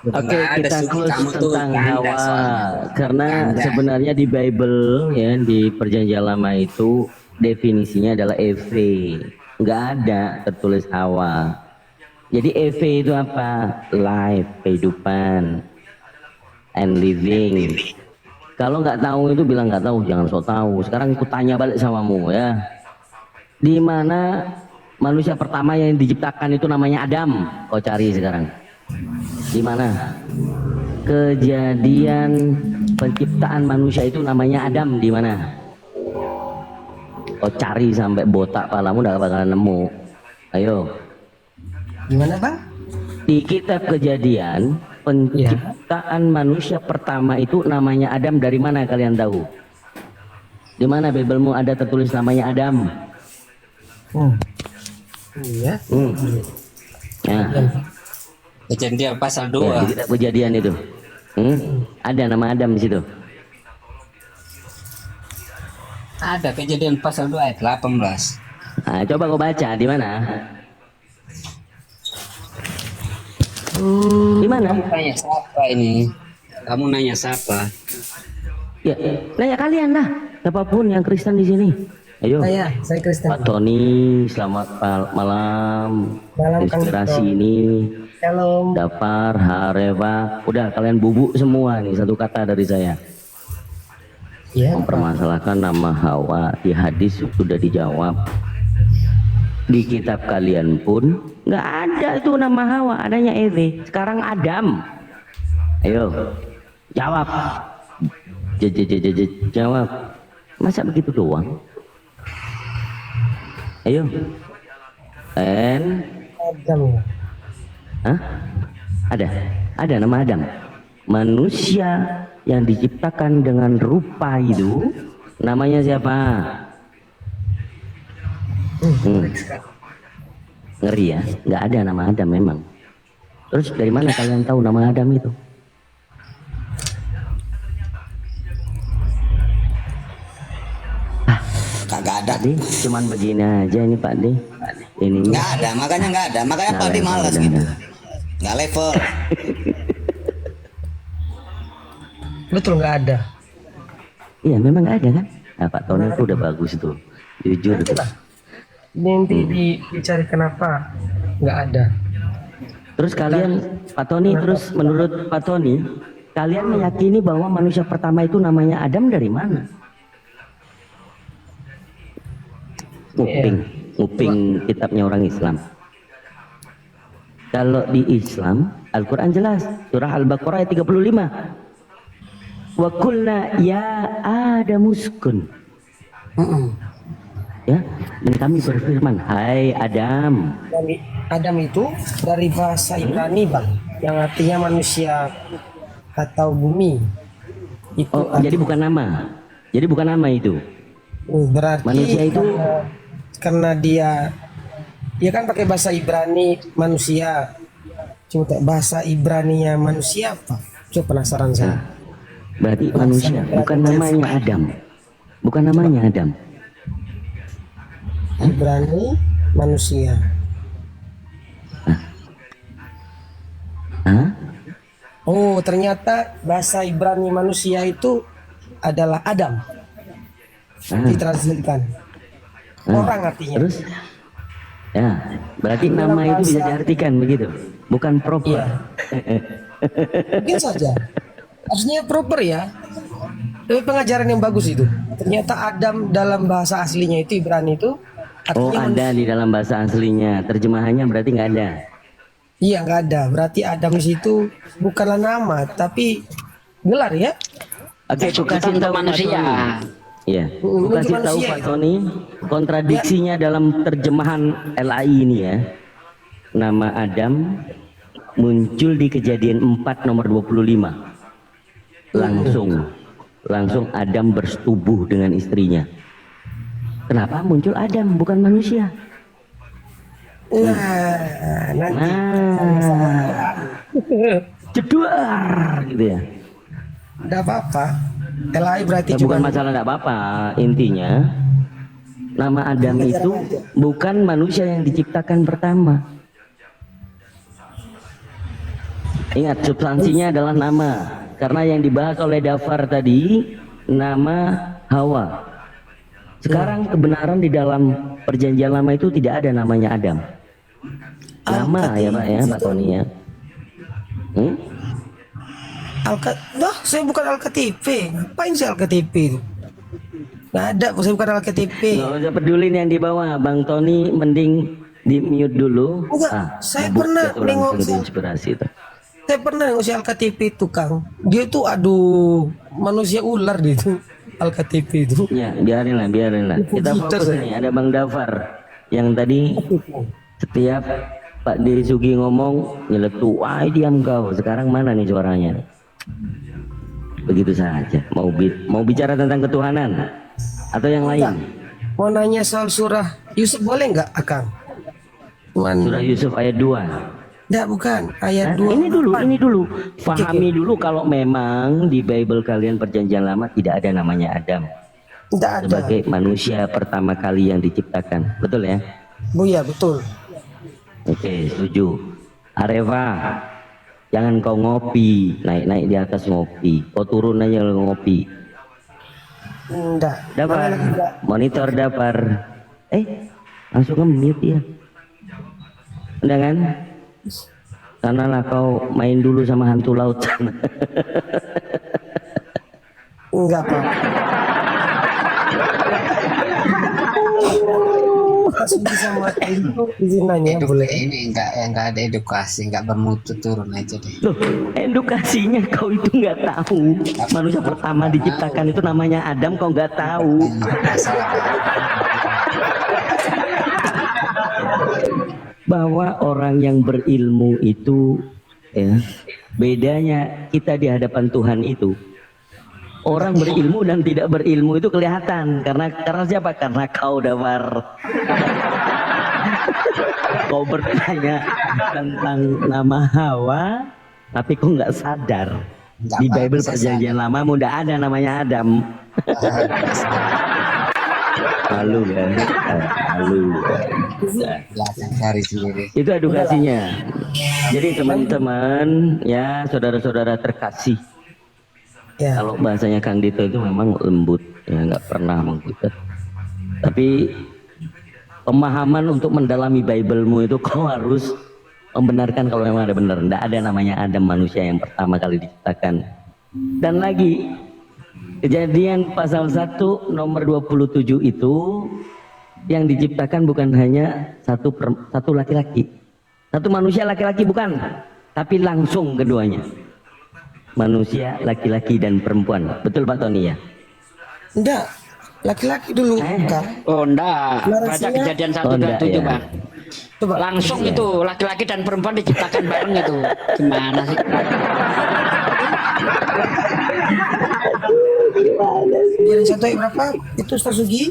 Oke, nggak ada kita suku close kamu tuh, tentang nggak ada Hawa soalnya. karena Nggak ada. sebenarnya di Bible ya di Perjanjian Lama itu definisinya adalah Eve, nggak ada tertulis Hawa. Jadi Eve itu apa? Life, kehidupan, and living. Kalau nggak tahu itu bilang nggak tahu, jangan sok tahu. Sekarang aku tanya balik samamu ya. Di mana manusia pertama yang diciptakan itu namanya Adam? Kau cari sekarang. Di mana? Kejadian penciptaan manusia itu namanya Adam di mana? Kau cari sampai botak palamu udah bakalan nemu. Ayo. Gimana Bang? Di kitab Kejadian penciptaan manusia pertama itu namanya Adam dari mana kalian tahu? Di mana Biblemu ada tertulis namanya Adam? Iya. Ya, Kejadian pasal ya, 2. di kitab Kejadian itu. Ada nama Adam di situ. Ada Kejadian pasal 2 ayat 18. Nah, coba kau baca di mana? Di mana? Kamu tanya siapa ini? Kamu nanya siapa? Ya, nanya kalian lah. Siapapun yang Kristen di sini. Ayo. Saya Kristen. Pak Tony, selamat malam. Inspirasi ini. Shalom. Dapar, Hareva. Udah kalian bubuk semua nih satu kata dari saya. Iya. Mempermasalahkan nama Hawa di hadis sudah dijawab. Di kitab kalian pun nggak ada itu nama Hawa, adanya Eve. Sekarang Adam. Ayo, jawab. Jawab. Masa begitu doang? Ayo. Adam. Hah? Ada nama Adam. Manusia yang diciptakan dengan rupa itu Namanya siapa? Ngeri ya, nggak ada nama Adam memang. Terus dari mana kalian tahu nama Adam itu? Kagak ada. Pak De, cuman begini aja ini Pak De. Ini Nggak ada, makanya nggak ada. Makanya Pak De malas gitu. Nggak level. Betul nggak ada. Iya memang nggak ada kan? Nah, Pak Tony itu udah bagus tuh, jujur tuh. Nanti dicari kenapa nggak ada. Terus kalian, Pak Tony, terus menurut Pak Tony, kalian meyakini bahwa manusia pertama itu namanya Adam dari mana? Nguping kitabnya orang Islam. Kalau di Islam, Al-Quran jelas, surah Al-Baqarah ayat 35. Wa qulna ya Adamu uskun. Ya, dan kami berfirman, hai Adam. Adam itu dari bahasa Ibrani bang, yang artinya manusia atau bumi. Itu jadi bukan nama. Jadi bukan nama itu. Berarti manusia itu karena dia kan pakai bahasa Ibrani manusia. Coba bahasa Ibraninya manusia apa? Coba penasaran saya. Berarti manusia, bukan namanya Adam. Bukan namanya Adam. Ibrani manusia. Oh, ternyata bahasa Ibrani manusia itu adalah Adam. Ditranslitkan. Orang artinya. Terus? Ya, berarti nama itu bisa diartikan begitu. Bukan proper. Iya. Mungkin saja. Harusnya proper ya. Tapi pengajaran yang bagus itu. Ternyata Adam dalam bahasa aslinya itu Ibrani itu artinya ada di dalam bahasa aslinya. Terjemahannya berarti nggak ada. Iya nggak ada. Berarti Adam di situ bukanlah nama, tapi gelar ya. Oke, aku kasih tahu manusia. Iya, aku kasih tahu Pak Tony kontradiksinya dalam terjemahan LAI ini ya. Nama Adam muncul di Kejadian 4 nomor 25. Langsung Adam bersetubuh dengan istrinya. Kenapa muncul Adam bukan manusia? Jedar gitu ya. Tidak apa-apa. LAI berarti bukan masalah tidak apa-apa. Intinya nama Adam itu bukan manusia yang diciptakan pertama. Ingat, substansinya adalah nama. Karena yang dibahas oleh Dafar tadi nama Hawa. Sekarang kebenaran di dalam perjanjian lama itu tidak ada namanya Adam. Nama ya Pak ya, Pak Tony ya. Saya bukan Al-KTP. Ngapain sih Al-KTP itu? Nggak ada, saya bukan Al-KTP. Nggak usah pedulin yang di bawah, Bang Tony mending di mute dulu. Enggak, saya pernah nengok inspirasi itu. Saya pernah nengok si Al-KTP itu Kang. Dia tuh aduh manusia ular dia itu Al-KTP itu. Ya biarin lah. Kita fokus nih, ada Bang Dafar yang tadi setiap Pak Diri Sugi ngomong nyeletuk, wah diam kau. Sekarang mana nih suaranya? Begitu saja. Mau bicara tentang ketuhanan atau yang lain? Mau nanya soal surah Yusuf boleh nggak Akang? Surah Yusuf ayat 2. Enggak, bukan ayat 2. Ini dulu. Pahami dulu kalau memang di Bible kalian perjanjian lama tidak ada namanya Adam. Tidak ada. Sebagai manusia pertama kali yang diciptakan. Betul ya? Oh iya, betul. Oke, setuju. Areva, jangan kau ngopi, naik di atas ngopi. Kau turun aja lo ngopi. Enggak. Dapar, monitor dapar. Langsung nge-mute ya. Udah kan? Sanalah kau main dulu sama hantu laut sana. Enggak Pak. Bisa matiin izinannya boleh. Ini enggak ada edukasi, enggak bermutu, turun aja deh. Loh, edukasinya kau itu nggak tahu. Manusia pertama diciptakan itu namanya Adam, kau nggak tahu. Bahwa orang yang berilmu itu ya, bedanya kita di hadapan Tuhan itu Orang berilmu dan tidak berilmu itu kelihatan karena siapa? Karena kau Damar. Kau bertanya tentang nama Hawa, tapi kau nggak sadar di Bible Perjanjian Lama udah ada namanya Adam. Malu kan? Malu. Itu edukasinya. Jadi teman-teman, ya saudara-saudara terkasih. Ya. Kalau bahasanya Kang Dito itu memang lembut, ya nggak pernah menggugat. Tapi pemahaman untuk mendalami Bible-mu itu kau harus membenarkan kalau memang ada benar. Tidak ada namanya Adam, manusia yang pertama kali diciptakan. Dan lagi Kejadian pasal 1 nomor 27 itu yang diciptakan bukan hanya satu laki-laki, satu manusia laki-laki, bukan, tapi langsung keduanya, manusia laki-laki dan perempuan. Betul Pak Tony ya? Enggak, laki-laki dulu kan? Oh enggak, baca Narasinya- Kejadian 1 Oh, dan enggak, 7 ya. Bang. Coba. Langsung itu laki-laki dan perempuan diciptakan bareng itu. Gimana sih? Kejadian 1 ayat berapa? Itu Ustaz Sugi?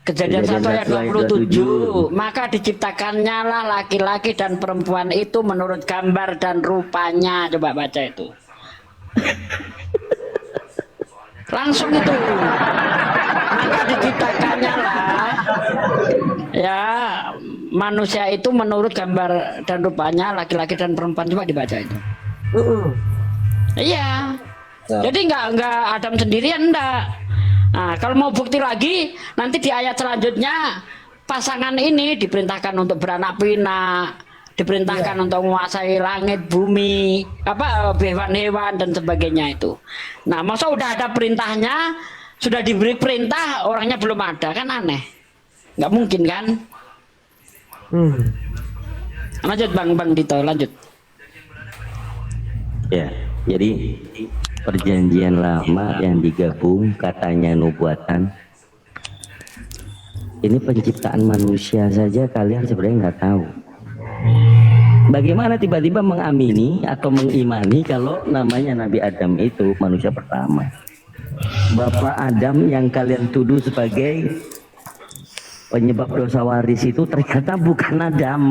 Kejadian 1 ayat Kejadian 27. Maka diciptakannya lah laki-laki dan perempuan itu menurut gambar dan rupanya. Coba baca itu. Langsung itu. Maka diciptakannya lah ya manusia itu menurut gambar dan rupanya, laki-laki dan perempuan. Coba dibaca itu. Iya. Jadi nggak Adam sendirian, enggak. Nah, kalau mau bukti lagi, nanti di ayat selanjutnya pasangan ini diperintahkan untuk beranak pinak, diperintahkan untuk menguasai langit, bumi, hewan-hewan dan sebagainya itu. Nah, masa udah ada perintahnya, sudah diberi perintah, orangnya belum ada, kan aneh. Nggak mungkin kan? Lanjut Bang Dito, lanjut. Ya, jadi perjanjian lama yang digabung katanya nubuatan. Ini penciptaan manusia saja kalian sebenarnya nggak tahu. Bagaimana tiba-tiba mengamini atau mengimani kalau namanya Nabi Adam itu manusia pertama. Bapak Adam yang kalian tuduh sebagai penyebab dosa waris itu ternyata bukan Adam.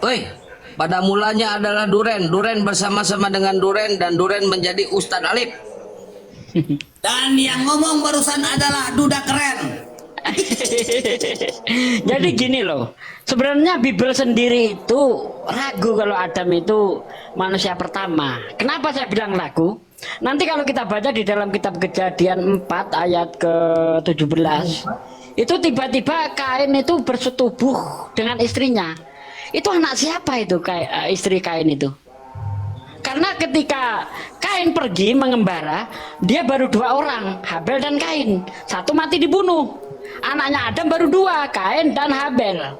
Woi, pada mulanya adalah Duren bersama-sama dengan Duren, dan Duren menjadi Ustadz Alif. Dan yang ngomong barusan adalah Duda Keren. Jadi gini loh, sebenarnya Bible sendiri itu ragu kalau Adam itu manusia pertama. Kenapa saya bilang ragu? Nanti kalau kita baca di dalam kitab Kejadian 4 ayat ke-17, itu tiba-tiba Kain itu bersetubuh dengan istrinya. Itu anak siapa itu istri Kain itu? Karena ketika Kain pergi mengembara, dia baru 2 orang, Habel dan Kain. Satu mati dibunuh. Anaknya Adam baru 2, Kain dan Habel.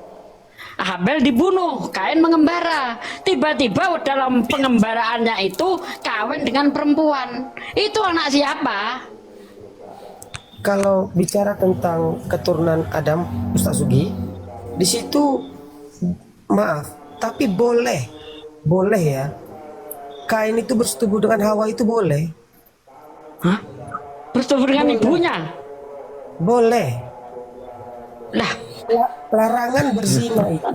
Habel dibunuh, Kain mengembara. Tiba-tiba dalam pengembaraannya itu kawin dengan perempuan. Itu anak siapa? Kalau bicara tentang keturunan Adam, Ustaz Sugi, di situ maaf, tapi boleh ya. Kain itu bersetubuh dengan Hawa itu boleh. Hah? Bersetubuh dengan ibunya? Boleh. Lah, Larangan berzina itu,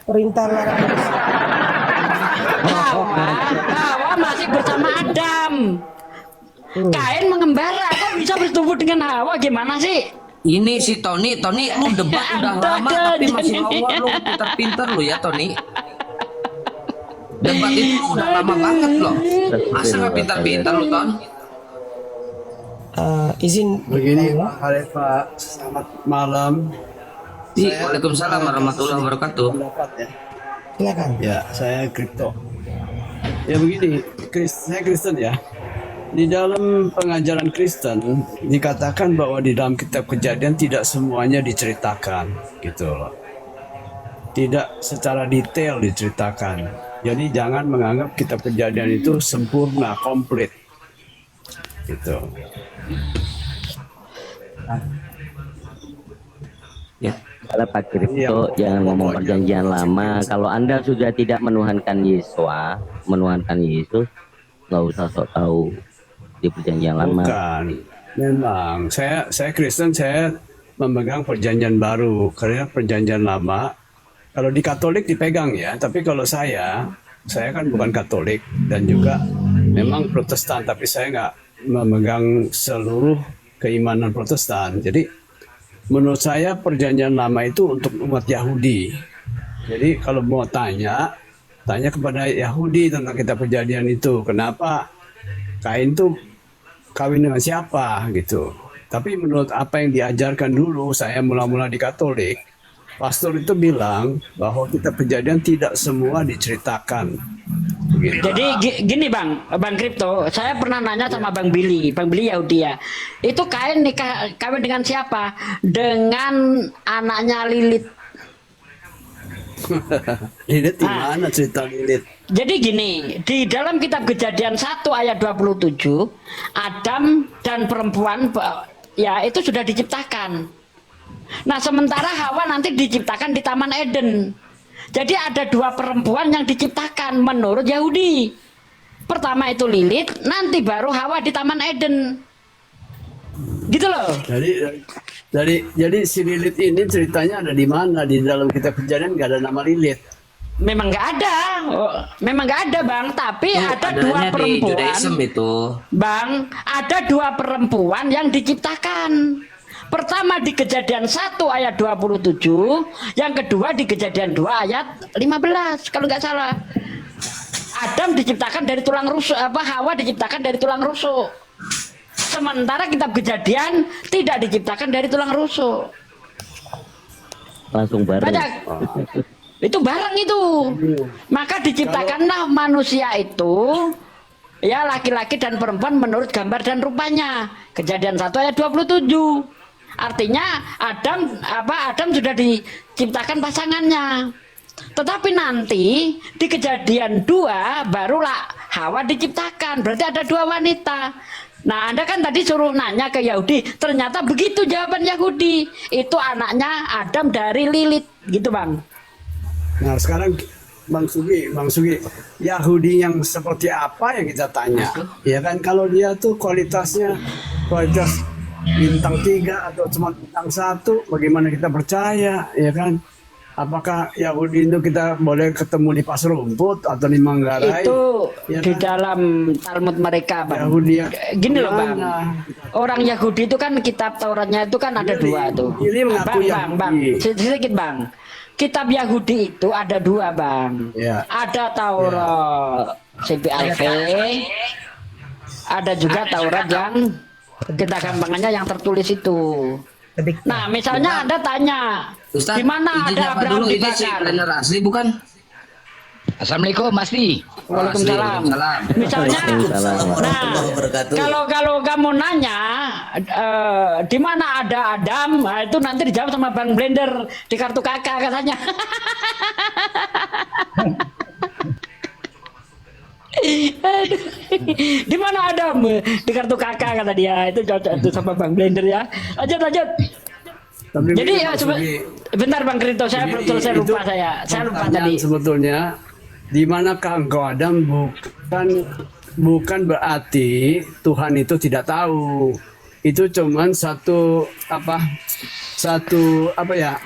perintah larangan berzina. Hawa masih bersama Adam. Kain mengembara, kok bisa bersetubuh dengan Hawa? Gimana sih? Ini si Tony lu debat udah lama tapi masih ngawur lu, pintar-pintar lu ya Tony. Debat itu udah lama banget loh. Masa nggak pintar-pintar lu Ton? Izin Begini Pak Halifa, selamat malam. Waalaikumsalam warahmatullahi wabarakatuh. Pendapat ya. silakan. Ya, saya kripto. Ya begini, saya Kristen ya. Di dalam pengajaran Kristen dikatakan bahwa di dalam kitab Kejadian tidak semuanya diceritakan, gitu loh. Tidak secara detail diceritakan. Jadi jangan menganggap kitab Kejadian itu sempurna, komplit. Gitu. Ya, Kalau Pak Kripto jangan ngomong perjanjian lama. Kalau Anda sudah tidak menuhankan Yesua, menuhankan Yesus, nggak usah sok tahu di perjanjian lama. Bukan. Memang saya Kristen, saya memegang perjanjian baru karena perjanjian lama kalau di Katolik dipegang ya, tapi kalau saya kan bukan Katolik dan juga memang Protestan, tapi saya nggak memegang seluruh keimanan Protestan. Jadi menurut saya perjanjian lama itu untuk umat Yahudi. Jadi kalau mau tanya kepada Yahudi tentang kitab Kejadian itu, kenapa Kain tuh kawin dengan siapa gitu. Tapi menurut apa yang diajarkan dulu, saya mula-mula di Katolik, pastor itu bilang bahwa kitab Kejadian tidak semua diceritakan. Begitu. Jadi gini Bang Kripto, saya pernah nanya sama Bang Billy Yahudi ya. Itu Kain nikah kawin dengan siapa? Dengan anaknya Lilith. Lilith di mana cerita Lilith? Jadi gini, di dalam kitab Kejadian 1 ayat 27, Adam dan perempuan ya itu sudah diciptakan. Nah, sementara Hawa nanti diciptakan di Taman Eden. Jadi ada dua perempuan yang diciptakan menurut Yahudi. Pertama itu Lilith, nanti baru Hawa di Taman Eden. Gitu loh. Jadi si Lilith ini ceritanya ada di mana? Di dalam kitab Kejadian nggak ada nama Lilith. Memang nggak ada, Bang. Tapi ada dua perempuan. Itu. Bang, ada dua perempuan yang diciptakan. Pertama di Kejadian 1 ayat 27, yang kedua di Kejadian 2 ayat 15 kalau nggak salah. Adam diciptakan dari tulang rusuk, Hawa diciptakan dari tulang rusuk. Sementara kitab Kejadian tidak diciptakan dari tulang rusuk. Langsung bareng. Baca. Itu barang itu. Maka diciptakanlah manusia itu ya laki-laki dan perempuan menurut gambar dan rupanya. Kejadian 1 ayat 27. Artinya Adam sudah diciptakan pasangannya. Tetapi nanti di Kejadian 2 barulah Hawa diciptakan. Berarti ada dua wanita. Nah, Anda kan tadi suruh nanya ke Yahudi, ternyata begitu jawaban Yahudi. Itu anaknya Adam dari Lilith, gitu Bang. Nah, sekarang Bang Sugi, Yahudi yang seperti apa yang kita tanya? Ya kan, kalau dia tuh kualitas bintang 3 atau cuma bintang 1, bagaimana kita percaya, ya kan? Apakah Yahudi itu kita boleh ketemu di pas rumput atau di Manggarai? Itu ya di kan? dalam Talmud mereka, Bang. Yahudi Gini loh, Bang. Orang Yahudi itu kan kitab Tauratnya itu kan ada dua tuh. Bang, sedikit Bang. Kitab Yahudi itu ada dua, Bang. Ya. Ada Taurat CPLV, ada juga Taurat yang kita gampangannya yang tertulis itu. Nah, misalnya Anda tanya, di mana ada Abraham dibakar? Asli bukan? Assalamualaikum, Mas Di. Waalaikumsalam. Misalnya, nah, kalau kamu nanya di mana ada Adam, nah, itu nanti dijawab sama Bang Blender di kartu kakak katanya. Di mana Adam di kartu kakak kata dia. Itu cocok itu sama Bang Blender ya. Lanjut. Tapi jadi ya bentar Bang Krito, saya belum selesai lupa saya lupa tadi. Sebetulnya di manakah engkau Adam bukan berarti Tuhan itu tidak tahu. Itu cuman satu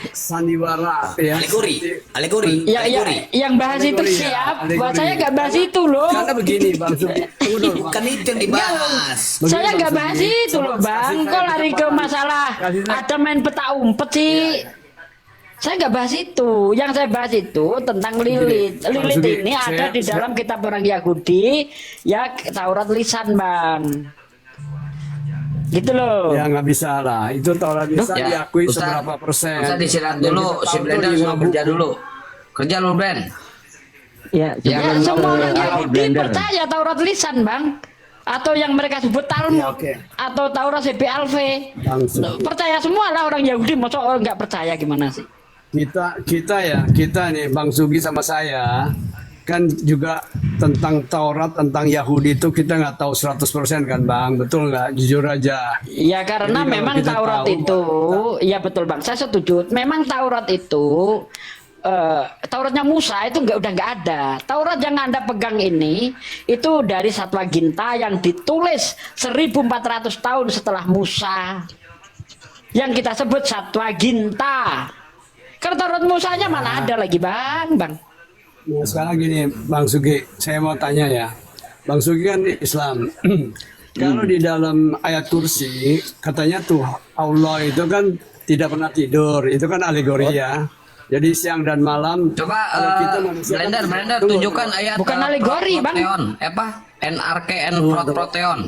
sandiwara ya. Alegori. Ya, yang bahas itu siap. Buat saya nggak bahas itu loh. Karena begini Bang, Bukan itu yang dibahas. Saya nggak bahas itu loh Bang. Kok lari ke masalah ada main peta umpet sih? Saya nggak bahas itu. Yang saya bahas itu tentang Lilith. Lilith ini ada di dalam kitab orang Yahudi ya, Taurat lisan Bang. Gitu loh. Ya nggak bisa lah. Itu Taurat bisa diakui seberapa persen. Ustaz disirat dulu, si Blender semua kerja dulu. Kerja lu, Ben. Ya semua orang Yahudi percaya Taurat lisan, Bang. Atau yang mereka sebut Talmud, atau Taurat CPLV. Percaya semua lah orang Yahudi. Masa orang nggak percaya gimana sih? Kita nih Bang Sugi sama saya kan juga tentang Taurat, tentang Yahudi itu kita nggak tahu 100% kan Bang, betul nggak? Jujur aja. Ya karena Jadi kalau memang kita Taurat tahu itu, ya betul Bang, saya setuju. Memang Taurat itu, Tauratnya Musa itu udah nggak ada. Taurat yang Anda pegang ini itu dari Satwaginta yang ditulis 1400 tahun setelah Musa. Yang kita sebut Satwaginta. Karena Taurat Musanya mana ada lagi Bang. Nah, sekarang gini Bang Sugi, saya mau tanya ya. Bang Sugi kan Islam. Kalau di dalam ayat kursi katanya tuh Allah itu kan tidak pernah tidur, itu kan alegori ya. Jadi siang dan malam. Coba kalau kita manusia kan Blender tunggu, tunjukkan ayat Bukan alegori, Bang. Proteon. Apa? NRKN Proteon.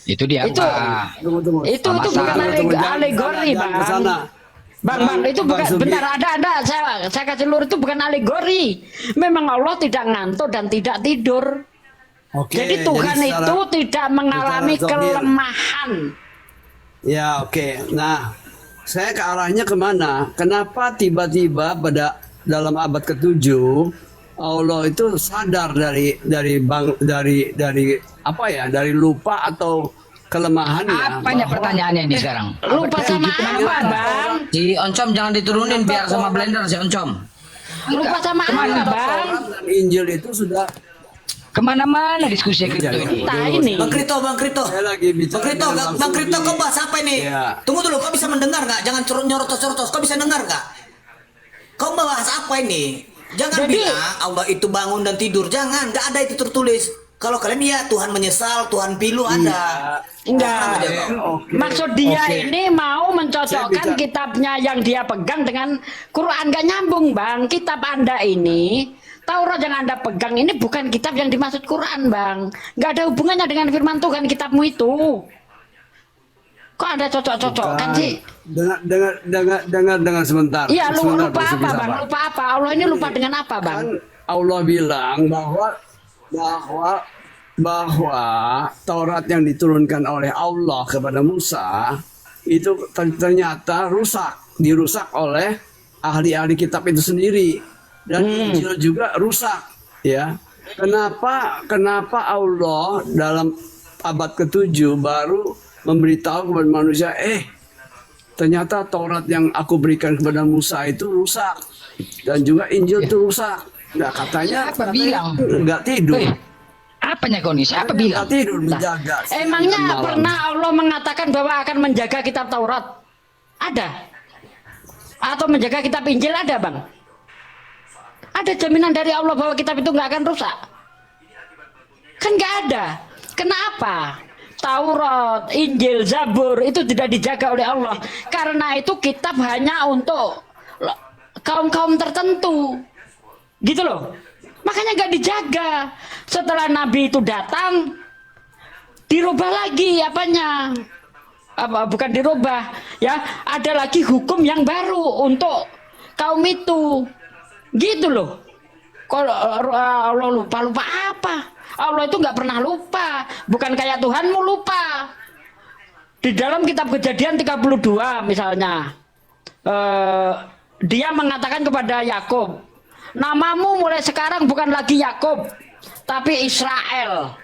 Itu dia Itu tunggu. itu bukan alegori Bang. Bang, itu bukan, bentar, ada, saya kasih lur, itu bukan alegori. Memang Allah tidak ngantuk dan tidak tidur. Oke, Jadi Tuhan jadi itu tidak mengalami secara zahir. kelemahan. Ya oke. Nah, saya ke arahnya kemana? Kenapa tiba-tiba pada dalam abad ke-7 Allah itu sadar dari apa ya? Dari lupa atau kelemahannya. Apanya pertanyaannya ini sekarang? Lupa sama apa, Bang? Si Oncom jangan diturunin biar sama Blender si Oncom. Lupa sama apa, Bang? Dan Injil itu sudah Kemana-mana diskusi gitu ini. Nah, ini. Bang Krito. saya lagi bicara Bang Krito, dengan Bang Krito, Sugi. kau bahas apa ini? Iya. Tunggu dulu, kau bisa mendengar nggak? Jangan nyorotos-nyorotos. Kau bisa dengar nggak? Kau bahas apa ini? Jangan Jadi- bilang Allah itu bangun dan tidur. Jangan, nggak ada itu tertulis. Kalau kalian ya Tuhan menyesal, Tuhan pilu ada. Enggak. Maksud dia Oke. ini mau mencocokkan Saya bicara- kitabnya yang dia pegang dengan Quran. Nggak nyambung, Bang. Kitab Anda ini, Taurat yang Anda pegang ini bukan kitab yang dimaksud Quran, Bang. Nggak ada hubungannya dengan firman Tuhan kitabmu itu. Kok Anda cocok-cocokkan sih? Dengar sebentar. Iya, Sebentar, lupa Sugi, apa, Bang? sabar. Lupa apa? Allah ini lupa dengan apa, Bang? Kan Allah bilang bahwa Taurat yang diturunkan oleh Allah kepada Musa itu ternyata dirusak oleh ahli-ahli kitab itu sendiri, dan Injil juga rusak ya. Kenapa Allah dalam abad ke-7 baru memberitahu kepada manusia, ternyata Taurat yang aku berikan kepada Musa itu rusak dan juga Injil itu rusak. Nah, katanya Siapa bilang? nggak tidur. Apanya kau nih? Siapa bilang? Nggak tidur menjaga. Emangnya siang dan malam. pernah Allah mengatakan bahwa akan menjaga kitab Taurat? Ada? Atau menjaga kitab Injil ada, Bang? Ada jaminan dari Allah bahwa kitab itu nggak akan rusak? Kan nggak ada. Kenapa? Taurat, Injil, Zabur itu tidak dijaga oleh Allah. Karena itu kitab hanya untuk kaum-kaum tertentu. Gitu loh. Makanya nggak dijaga. Setelah Nabi itu datang, dirubah lagi apanya? Bukan dirubah, ya. Ada lagi hukum yang baru untuk kaum itu. Gitu loh. Kalau Allah lupa apa? Allah itu nggak pernah lupa. Bukan kayak Tuhanmu lupa. Di dalam kitab Kejadian 32 misalnya, dia mengatakan kepada Yakub, namamu mulai sekarang bukan lagi Yakub, tapi Israel.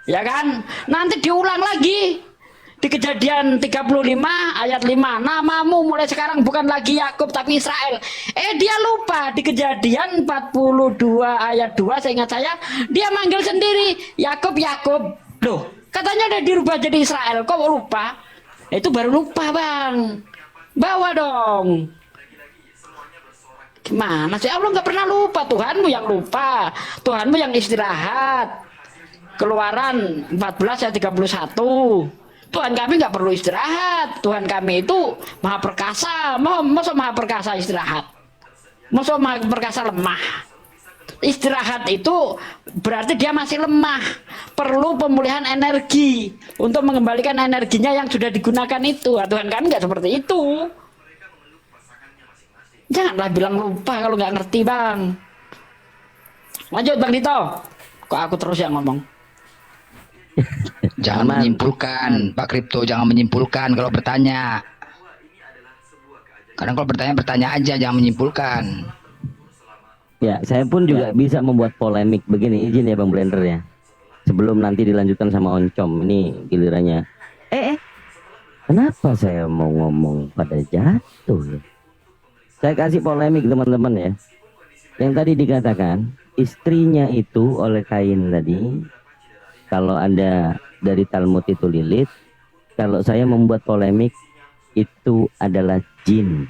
Ya kan? Nanti diulang lagi di Kejadian 35 ayat 5, namamu mulai sekarang bukan lagi Yakub tapi Israel. Dia lupa di Kejadian 42 ayat 2, seingat saya dia manggil sendiri Yakub. Loh, katanya udah dirubah jadi Israel, kok lupa? Itu baru lupa, Bang. Bawa dong. Gimana sih? Allah nggak pernah lupa. Tuhanmu yang lupa. Tuhanmu yang istirahat. Keluaran 14 ayat 31. Tuhan kami nggak perlu istirahat. Tuhan kami itu maha perkasa. Masa maha perkasa istirahat? Masa maha perkasa lemah? Istirahat itu berarti dia masih lemah. Perlu pemulihan energi untuk mengembalikan energinya yang sudah digunakan itu. Tuhan kami nggak seperti itu. Janganlah bilang lupa kalau nggak ngerti, Bang. Lanjut, Bang Dito. Kok aku terus yang ngomong? Jangan menyimpulkan, Pak Kripto, jangan menyimpulkan kalau bertanya. Kadang kalau bertanya aja, jangan menyimpulkan. Ya, saya pun juga bisa membuat polemik begini. Izin ya Bang Blender ya. Sebelum nanti dilanjutkan sama Oncom, ini gilirannya. Kenapa saya mau ngomong pada jatuh ya? Saya kasih polemik teman-teman ya. Yang tadi dikatakan istrinya itu oleh Kain tadi. Kalau Anda dari Talmud itu Lilith. Kalau saya membuat polemik itu adalah jin.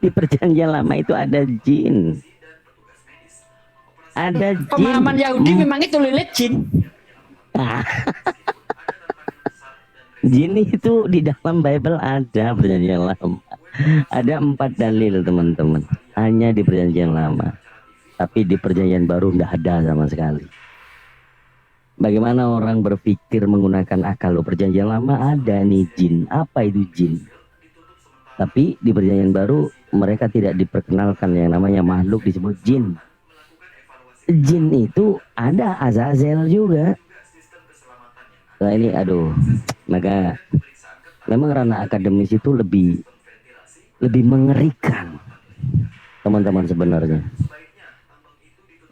Di perjanjian lama itu ada jin. Ada jin. Pemahaman Yahudi memang itu Lilith jin. Jin itu di dalam Bible ada perjanjian lama. Ada 4 dalil teman-teman. Hanya di perjanjian lama. Tapi di perjanjian baru tidak ada sama sekali. Bagaimana orang berpikir menggunakan akal? Perjanjian lama ada nih jin. Apa itu jin? Tapi di perjanjian baru mereka tidak diperkenalkan yang namanya makhluk disebut jin. Jin itu ada Azazel juga. Nah ini aduh, maka memang ranah akademis itu lebih mengerikan teman-teman sebenarnya.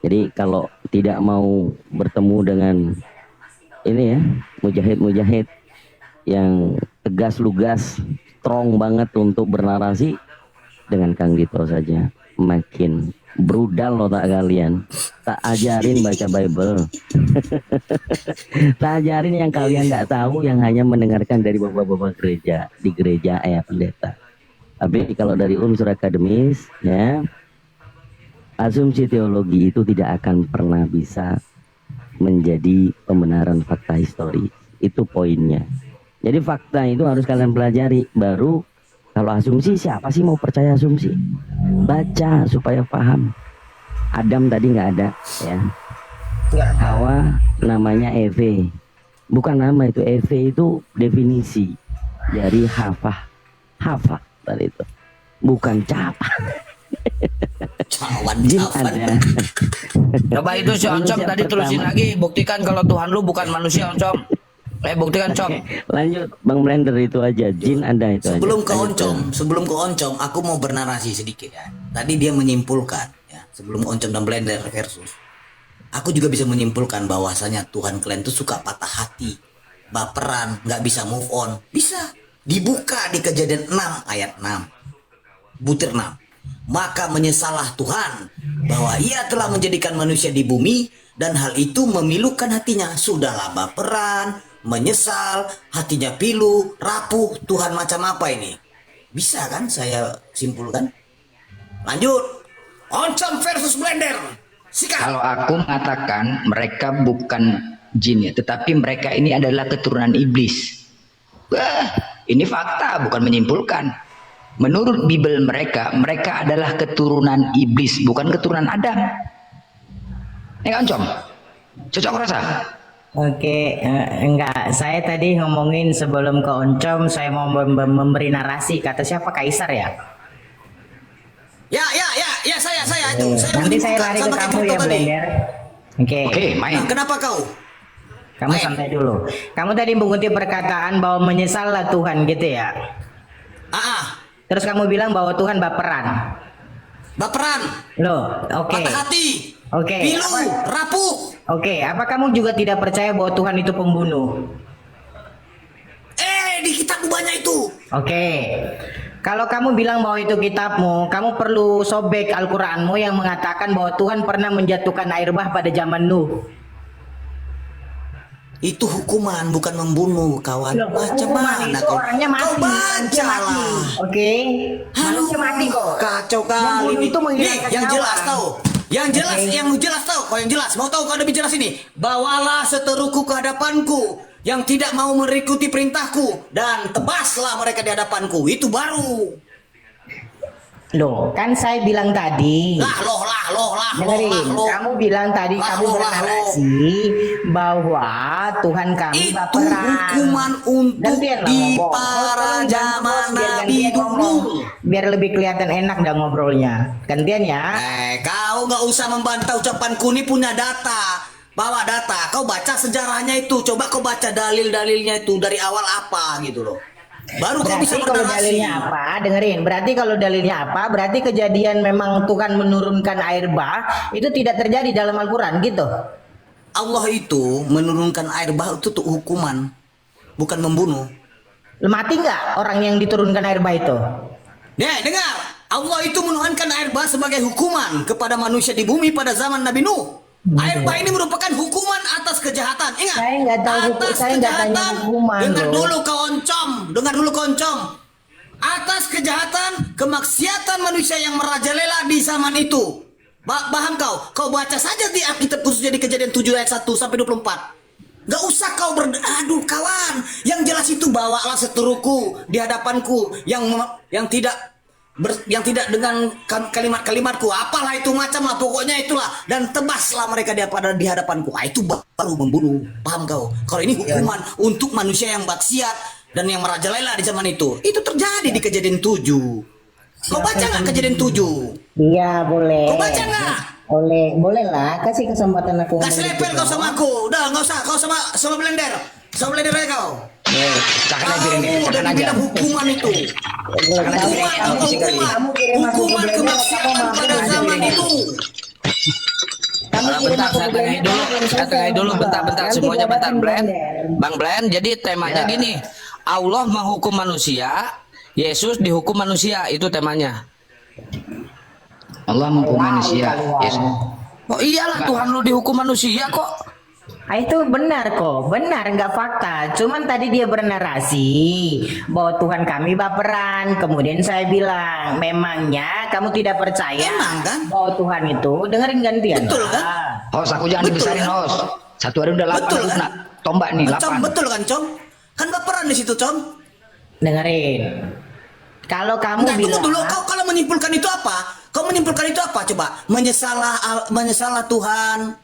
Jadi kalau tidak mau bertemu dengan ini ya, mujahid-mujahid yang tegas lugas, strong banget untuk bernarasi, dengan Kang Dito saja. Makin brutal otak kalian. Tak ajarin baca Bible. Tak ajarin yang kalian nggak tahu, yang hanya mendengarkan dari bapak-bapak gereja di gereja pendeta. Tapi kalau dari unsur akademis ya, asumsi teologi itu tidak akan pernah bisa menjadi pembenaran fakta histori. Itu poinnya. Jadi fakta itu harus kalian pelajari. Baru kalau asumsi, siapa sih mau percaya asumsi? Baca supaya paham. Adam tadi nggak ada ya. Hawa namanya Eve. Bukan nama itu, Eve itu definisi dari Hafa tadi itu. Bukan capa. Jin ada. Coba itu si Oncom tadi terusin lagi, buktikan kalau Tuhan lu bukan manusia, Oncom. Buktikan, Com. Lanjut Bang Blender, itu aja. Jin ada itu sebelum aja. Sebelum ke Oncom, aku mau bernarasi sedikit ya. Tadi dia menyimpulkan ya, sebelum Oncom dan Blender versus. Aku juga bisa menyimpulkan bahwasanya Tuhan kalian tuh suka patah hati, baperan, nggak bisa move on. Bisa dibuka di Kejadian 6 ayat 6. Butir 6. Maka menyesalah Tuhan bahwa ia telah menjadikan manusia di bumi dan hal itu memilukan hatinya. Sudahlah baperan, menyesal, hatinya pilu, rapuh. Tuhan macam apa ini? Bisa kan saya simpulkan? Lanjut. Oncom versus Blender. Sikat. Kalau aku mengatakan mereka bukan jin ya, tetapi mereka ini adalah keturunan iblis. Wah, ini fakta, bukan menyimpulkan. Menurut Bible mereka adalah keturunan iblis, bukan keturunan Adam. Ini Oncom, cocok rasa? Oke, enggak. Saya tadi ngomongin sebelum ke Oncom, saya mau memberi narasi. Kata siapa? Kaisar ya? Ya, saya itu. Nanti saya lari ke kamu ya, Blender. Oke, main. Kenapa kau? Kamu santai dulu. Kamu tadi mengutip perkataan bahwa menyesallah Tuhan gitu ya? Terus kamu bilang bahwa Tuhan baperan. Baperan. Loh, oke. Patah hati. Oke. Pilu, rapuh. Oke, apa kamu juga tidak percaya bahwa Tuhan itu pembunuh? Di kitabmu banyak itu. Oke. Kalau kamu bilang bahwa itu kitabmu, kamu perlu sobek Al-Qur'anmu yang mengatakan bahwa Tuhan pernah menjatuhkan air bah pada zaman Nuh. Itu hukuman, bukan membunuh, kawan. Loh, macam mana kau? Orangnya mati. Kau baca lah. Oke. Manusia mati kok. Kacau kali ini. Itu Nih, yang jelas tahu. Yang jelas, yang jelas tahu. Kau yang jelas. Mau tahu kau ada bicara sini? Bawalah seteruku ke hadapanku yang tidak mau mengikuti perintahku dan tebaslah mereka di hadapanku. Itu baru. Loh, kan saya bilang tadi. Dengerin, kamu bilang tadi kamu bernarasi bahwa Tuhan kami baperan. Hukuman untuk di para zaman Nabi dulu. Biar lebih kelihatan enak dah ngobrolnya. Gantian ya. Kau nggak usah membantah ucapanku, ini punya data. Bawa data, kau baca sejarahnya itu. Coba kau baca dalil-dalilnya itu dari awal apa gitu loh. Baru kau bisa Berarti kalau bernarasi. dalilnya apa? Dengerin. Berarti kalau dalilnya apa? Berarti kejadian memang Tuhan menurunkan air bah itu tidak terjadi dalam Al-Quran gitu. Allah itu menurunkan air bah itu untuk hukuman, bukan membunuh. Mati nggak orang yang diturunkan air bah itu? Nih, dengar. Allah itu menurunkan air bah sebagai hukuman kepada manusia di bumi pada zaman Nabi Nuh. Air bah ini merupakan hukuman atas kejahatan. Ingat, Saya nggak tahu atas saya nggak tanya kejahatan. hukuman Dengar loh. dulu kau oncom, dengar dulu kau oncom. Atas kejahatan, kemaksiatan manusia yang merajalela di zaman itu. Paham kau? Kau baca saja di Alkitab khususnya di Kejadian 7 ayat 1 sampai 24. Gak usah kau aduh kawan, yang jelas itu bawalah seteruku di hadapanku yang tidak dengan kalimat-kalimatku, apalah itu macam lah, pokoknya itulah, dan tebaslah mereka di hadapanku. Itu baru membunuh. Paham kau? Kalau ini hukuman untuk manusia yang maksiat dan yang merajalela di zaman itu terjadi di Kejadian 7. Kau baca nggak Kejadian 7? Iya boleh. Kau baca nggak? Boleh lah. Kasih kesempatan aku. Gak selepel kau sama aku. Udah nggak usah. Kau sama blender. Sama blender aja kau. Kamu udah dibilang hukuman itu. Hukuman kemaksiatan pada zaman itu. Bentar, saya tengahin dulu, bentar, semuanya bentar, Bang Blen, jadi temanya gini, Allah menghukum manusia, Yesus dihukum manusia, itu temanya. Allah menghukum manusia. Yesus. Oh iyalah, Tuhan lu dihukum manusia kok. Itu benar kok, benar nggak fakta. Cuman tadi dia bernarasi bahwa Tuhan kami baperan. Kemudian saya bilang, memangnya kamu tidak percaya bahwa Tuhan itu dengerin gantian. Betul kan? Host, aku jangan dibesarin host. Satu hari udah 8 Betul, aku kan? kena tombak nih, Com, 8. betul kan Com? Kan baperan di situ Com. Dengerin. Kalau kamu Nggak, tunggu bilang dulu, kau kalau menyimpulkan itu apa? Kau menyimpulkan itu apa coba? Menyesalah Tuhan.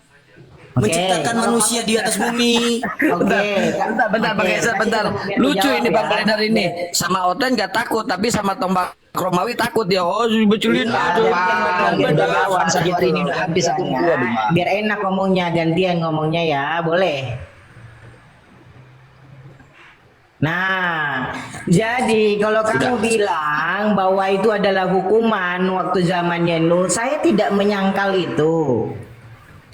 Menciptakan manusia di atas bumi. Bentar, Bang Esa, bentar. Lucu ini Bang Bledar ini. Sama Oten nggak takut, tapi sama tombak Romawi takut dia. Oh, beculin. Lawan satu hari ini udah habis aku gua Bima. biar enak ngomongnya, gantian ngomongnya ya, boleh. Nah, jadi kalau kamu bilang bahwa itu adalah hukuman waktu zamannya Nuh, saya tidak menyangkal itu.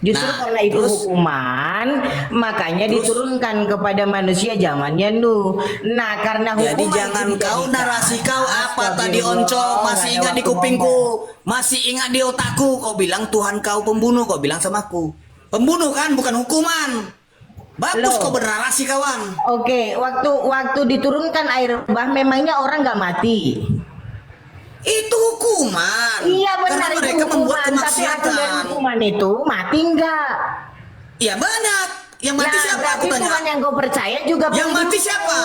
Justru karena itu hukuman, makanya diturunkan kepada manusia zamannya Nuh. Nah, karena hukuman Jadi jangan kau narasi kau apa tadi Onco, masih ingat di kupingku, masih ingat di otakku. Kau bilang Tuhan kau pembunuh, kau bilang sama aku. Pembunuh kan, bukan hukuman. Bagus kau bernarasi kawan. Oke, waktu diturunkan air bah, memangnya orang nggak mati? Itu hukuman. Iya benar, karena itu mereka membuat hukuman. Tapi hasil kemaksiatan. dari hukuman itu mati nggak? Iya banyak. Yang mati Nah, siapa aku berarti tanya? Tuhan yang kau percaya juga Yang pembunuh. mati siapa?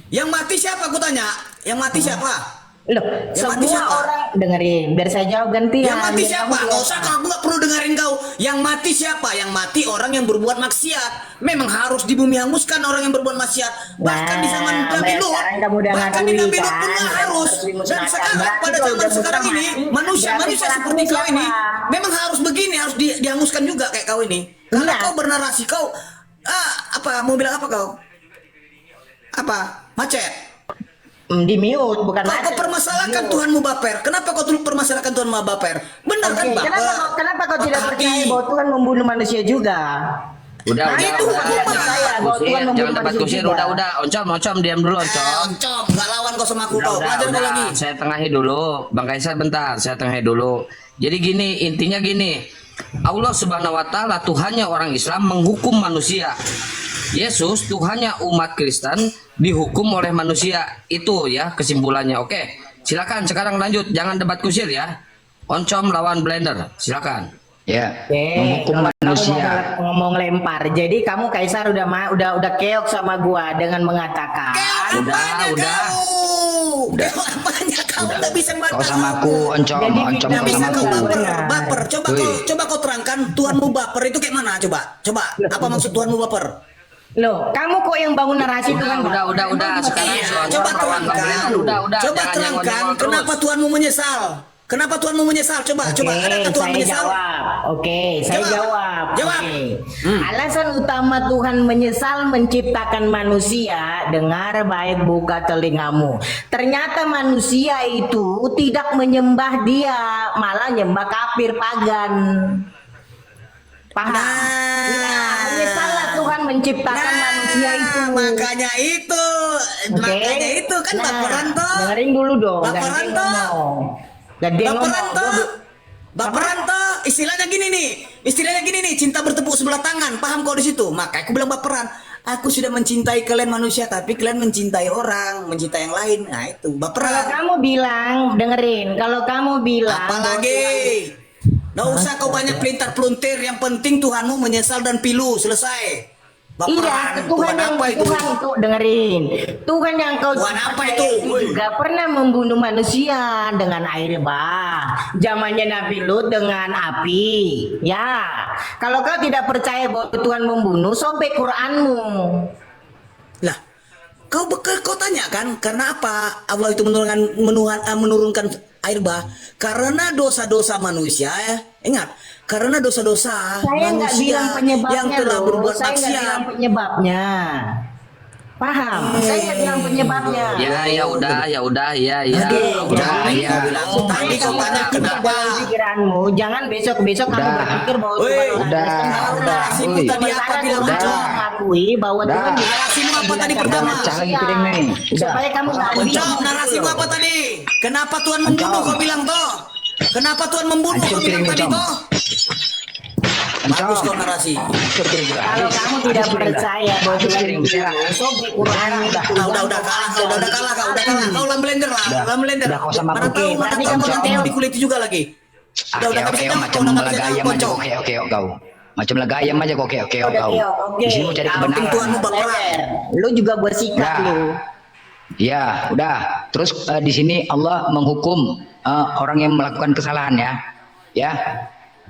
Yang mati siapa aku tanya? Yang mati siapa? Loh, Yang mati semua siapa? orang dengerin, biar saya jawab gantian. Yang mati biar siapa? kamu Gak usah, aku gak perlu dengerin kau. Yang mati siapa? Yang mati orang yang berbuat maksiat. Memang harus di bumi hanguskan orang yang berbuat maksiat. Bahkan di zaman Nabi Lut, sekarang kamu udah bahkan di ngakui Nabi Lut kan, pun gak harus. Dan sekarang Berarti pada kalau zaman udah sekarang mati, ini, manusia berarti seperti kau siapa? ini, memang harus begini, harus dihanguskan juga kayak kau ini. Karena Iya. kau bernarasi, kau mau bilang apa kau? Apa? Macet. Di mute bukan Kau permasalahkan Tuhanmu baper. Kenapa kau permasalahkan Tuhanmu baper? Benar kan baper? Kenapa kau tidak Patah percaya hati. bahwa Tuhan membunuh manusia juga? Udah, Itu hukuman. jangan debat kusir, udah, Oncom, diam dulu, Oncom. Oncom, gak lawan kau sama aku kau. Belajar kau lagi. Saya tengahi dulu, Bang Kaisar bentar, saya tengahi dulu. Jadi gini, intinya gini, Allah Subhanahu Wa Taala Tuhannya orang Islam menghukum manusia. Yesus Tuhannya umat Kristen dihukum oleh manusia. Itu ya kesimpulannya. Oke, silakan sekarang lanjut, jangan debat kusir ya. Oncom lawan Blender, silakan. Ya, Menghukum manusia. Ngomong lempar. Jadi kamu Kaisar udah keok sama gua dengan mengatakan. Udah. Banyak kau tak bisa Kau sama aku, Oncom kau sama aku. Baper. Coba kau terangkan Tuhanmu baper itu kayak mana? Coba. Apa maksud Tuhanmu baper? Loh, kamu kok yang bangun narasi Tuhan? Udah. Sekarang Coba terangkan. Udah. Coba terangkan kenapa Tuhanmu menyesal? Kenapa Tuhan mau menyesal? Coba, coba. Adakah Tuhan saya menyesal? jawab. Saya jawab. Jawab. Alasan utama Tuhan menyesal menciptakan manusia, dengar baik, buka telingamu. Ternyata manusia itu tidak menyembah Dia, malah nyembah kafir pagan. Paham? Menyesallah Tuhan menciptakan manusia itu. Makanya itu kan baperan toh. Dengerin dulu dong. Baperan toh. Baperan toh. Istilahnya gini nih, cinta bertepuk sebelah tangan. Paham kau di situ? Maka aku bilang baperan. Aku sudah mencintai kalian manusia, tapi kalian mencintai orang, mencintai yang lain. Nah itu baperan. Kalau kamu bilang, dengerin. Kalau kamu bilang, apalagi? Nggak usah kau banyak pelintar-peluntir. Yang penting Tuhanmu menyesal dan pilu. Selesai. Iya, Tuhan yang dengerin. Tuhan yang kau juga pernah membunuh manusia dengan air bah. Zamannya Nabi Lut dengan api. Ya, kalau kau tidak percaya bahwa Tuhan membunuh, sobek Quranmu. Lah, kau tanya kan, karena apa Allah itu menurunkan air bah? Karena dosa-dosa manusia ya. Ingat, karena dosa-dosa manusia yang telah berbuat maksiat. Saya nggak bilang penyebabnya. Paham? Saya nggak bilang penyebabnya. Ya udah. Tadi kau tanya kenapa? Pikiranmu, jangan besok-besok kamu berpikir bahwa Narasimu tadi apa bilang mengakui bahwa Tuhan narasimu apa tadi pertama? Supaya kamu nggak narasimu apa tadi? Kenapa Tuhan membunuh kau bilang toh? Kenapa Tuhan membunuh kau bilang tadi toh? Bagus kau narasi. Kalau kamu tidak percaya bahwa Tuhan sobek Quran. Udah kalah kau lam blender lah. Mana tahu kamu dikuliti juga lagi. Udah macam lagayam aja kau. Macam lagayam aja kau. Di sini mau cari kebenaran. Lu juga bersikap lu. Ya, udah. Terus di sini Allah menghukum orang yang melakukan kesalahan ya.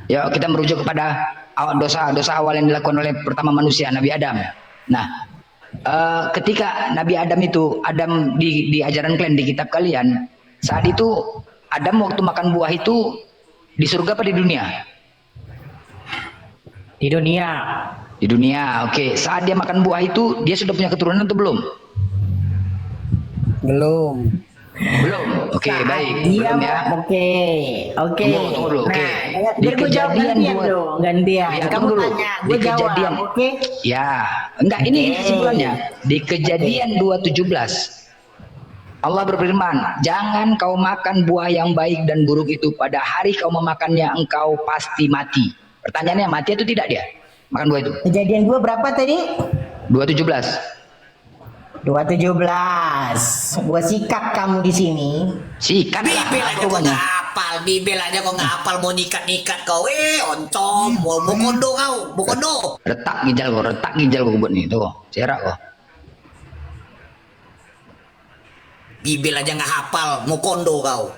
Ya, kita merujuk kepada dosa awal yang dilakukan oleh pertama manusia Nabi Adam. Nah, ketika Nabi Adam itu di ajaran kalian di kitab kalian, saat itu Adam waktu makan buah itu di surga apa di dunia? Di dunia. Di dunia. Oke, saat dia makan buah itu dia sudah punya keturunan atau belum? Belum. Oke, baik. Dia Belum ya. Oke. Tunggu dulu. Oke. Di kejadian gantian. Kamu dulu. tanya, gue jawab. Oke. Ya, enggak ini kesimpulannya. Di Kejadian 2:17 Allah berfirman, jangan kau makan buah yang baik dan buruk itu, pada hari kau memakannya engkau pasti mati. Pertanyaannya, mati atau tidak dia makan buah itu? Kejadian 2 berapa tadi? 2:17. 2:17. Gua sikat kamu di sini. Sikat lah. Bibel aja kok nggak hafal, mau nikat kau. Oncom, mau kondo kau, mau kondo. Retak ginjal kau buat nih tuh, cerak kau. Bibel aja nggak hafal, mau kondo kau.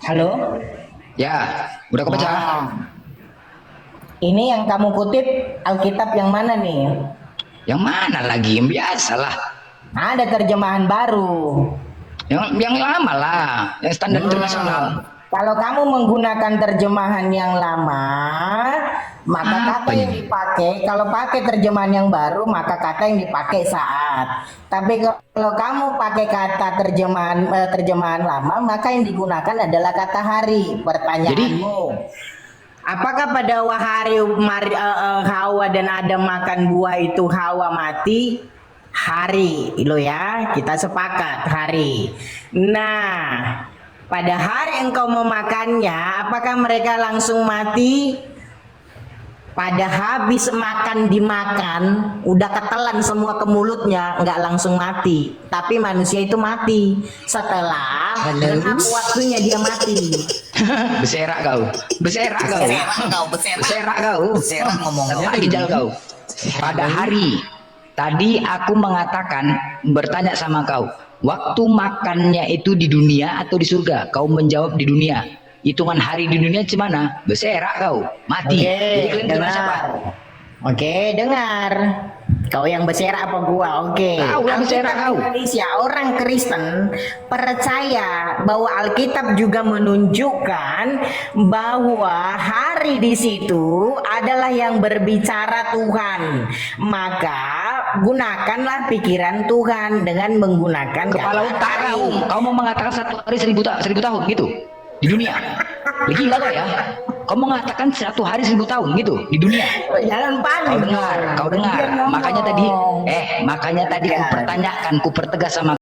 Halo? Ya, udah kau baca? Ini yang kamu kutip Alkitab yang mana nih? Yang mana lagi? Yang biasa lah. Ada terjemahan baru. Yang lama lah, yang standar internasional. Kalau kamu menggunakan terjemahan yang lama, maka kata yang dipakai, kalau pakai terjemahan yang baru, maka kata yang dipakai saat. Tapi kalau kamu pakai kata terjemahan lama, maka yang digunakan adalah kata hari. Pertanyaanmu, apakah pada hari Hawa dan Adam makan buah itu Hawa mati? Hari, lo ya, kita sepakat hari. Nah, pada hari engkau memakannya, apakah mereka langsung mati? Pada habis dimakan, udah ketelan semua ke mulutnya, nggak langsung mati. Tapi manusia itu mati setelah berapa waktunya dia mati. Beserak kau. Beserak ngomong kau. Pada hari tadi aku mengatakan, bertanya sama kau, waktu makannya itu di dunia atau di surga? Kau menjawab di dunia. Hitungan hari di dunia gimana? Beserak kau, mati. Jadi kalian dengar siapa? Dengar. Kau yang berserak apa gua? Oke. Kau yang berserak, Alkitab kau. Indonesia, orang Kristen percaya bahwa Alkitab juga menunjukkan bahwa hari di situ adalah yang berbicara Tuhan. Maka gunakanlah pikiran Tuhan dengan menggunakan Kepala otak kau mau mengatakan 1 hari 1000 tahun gitu di dunia. Gila kau ya. Kau mengatakan 1 hari 1000 tahun gitu di dunia. Jangan panik. Kau dengar. Makanya tadi ku pertanyakan, ku pertegas sama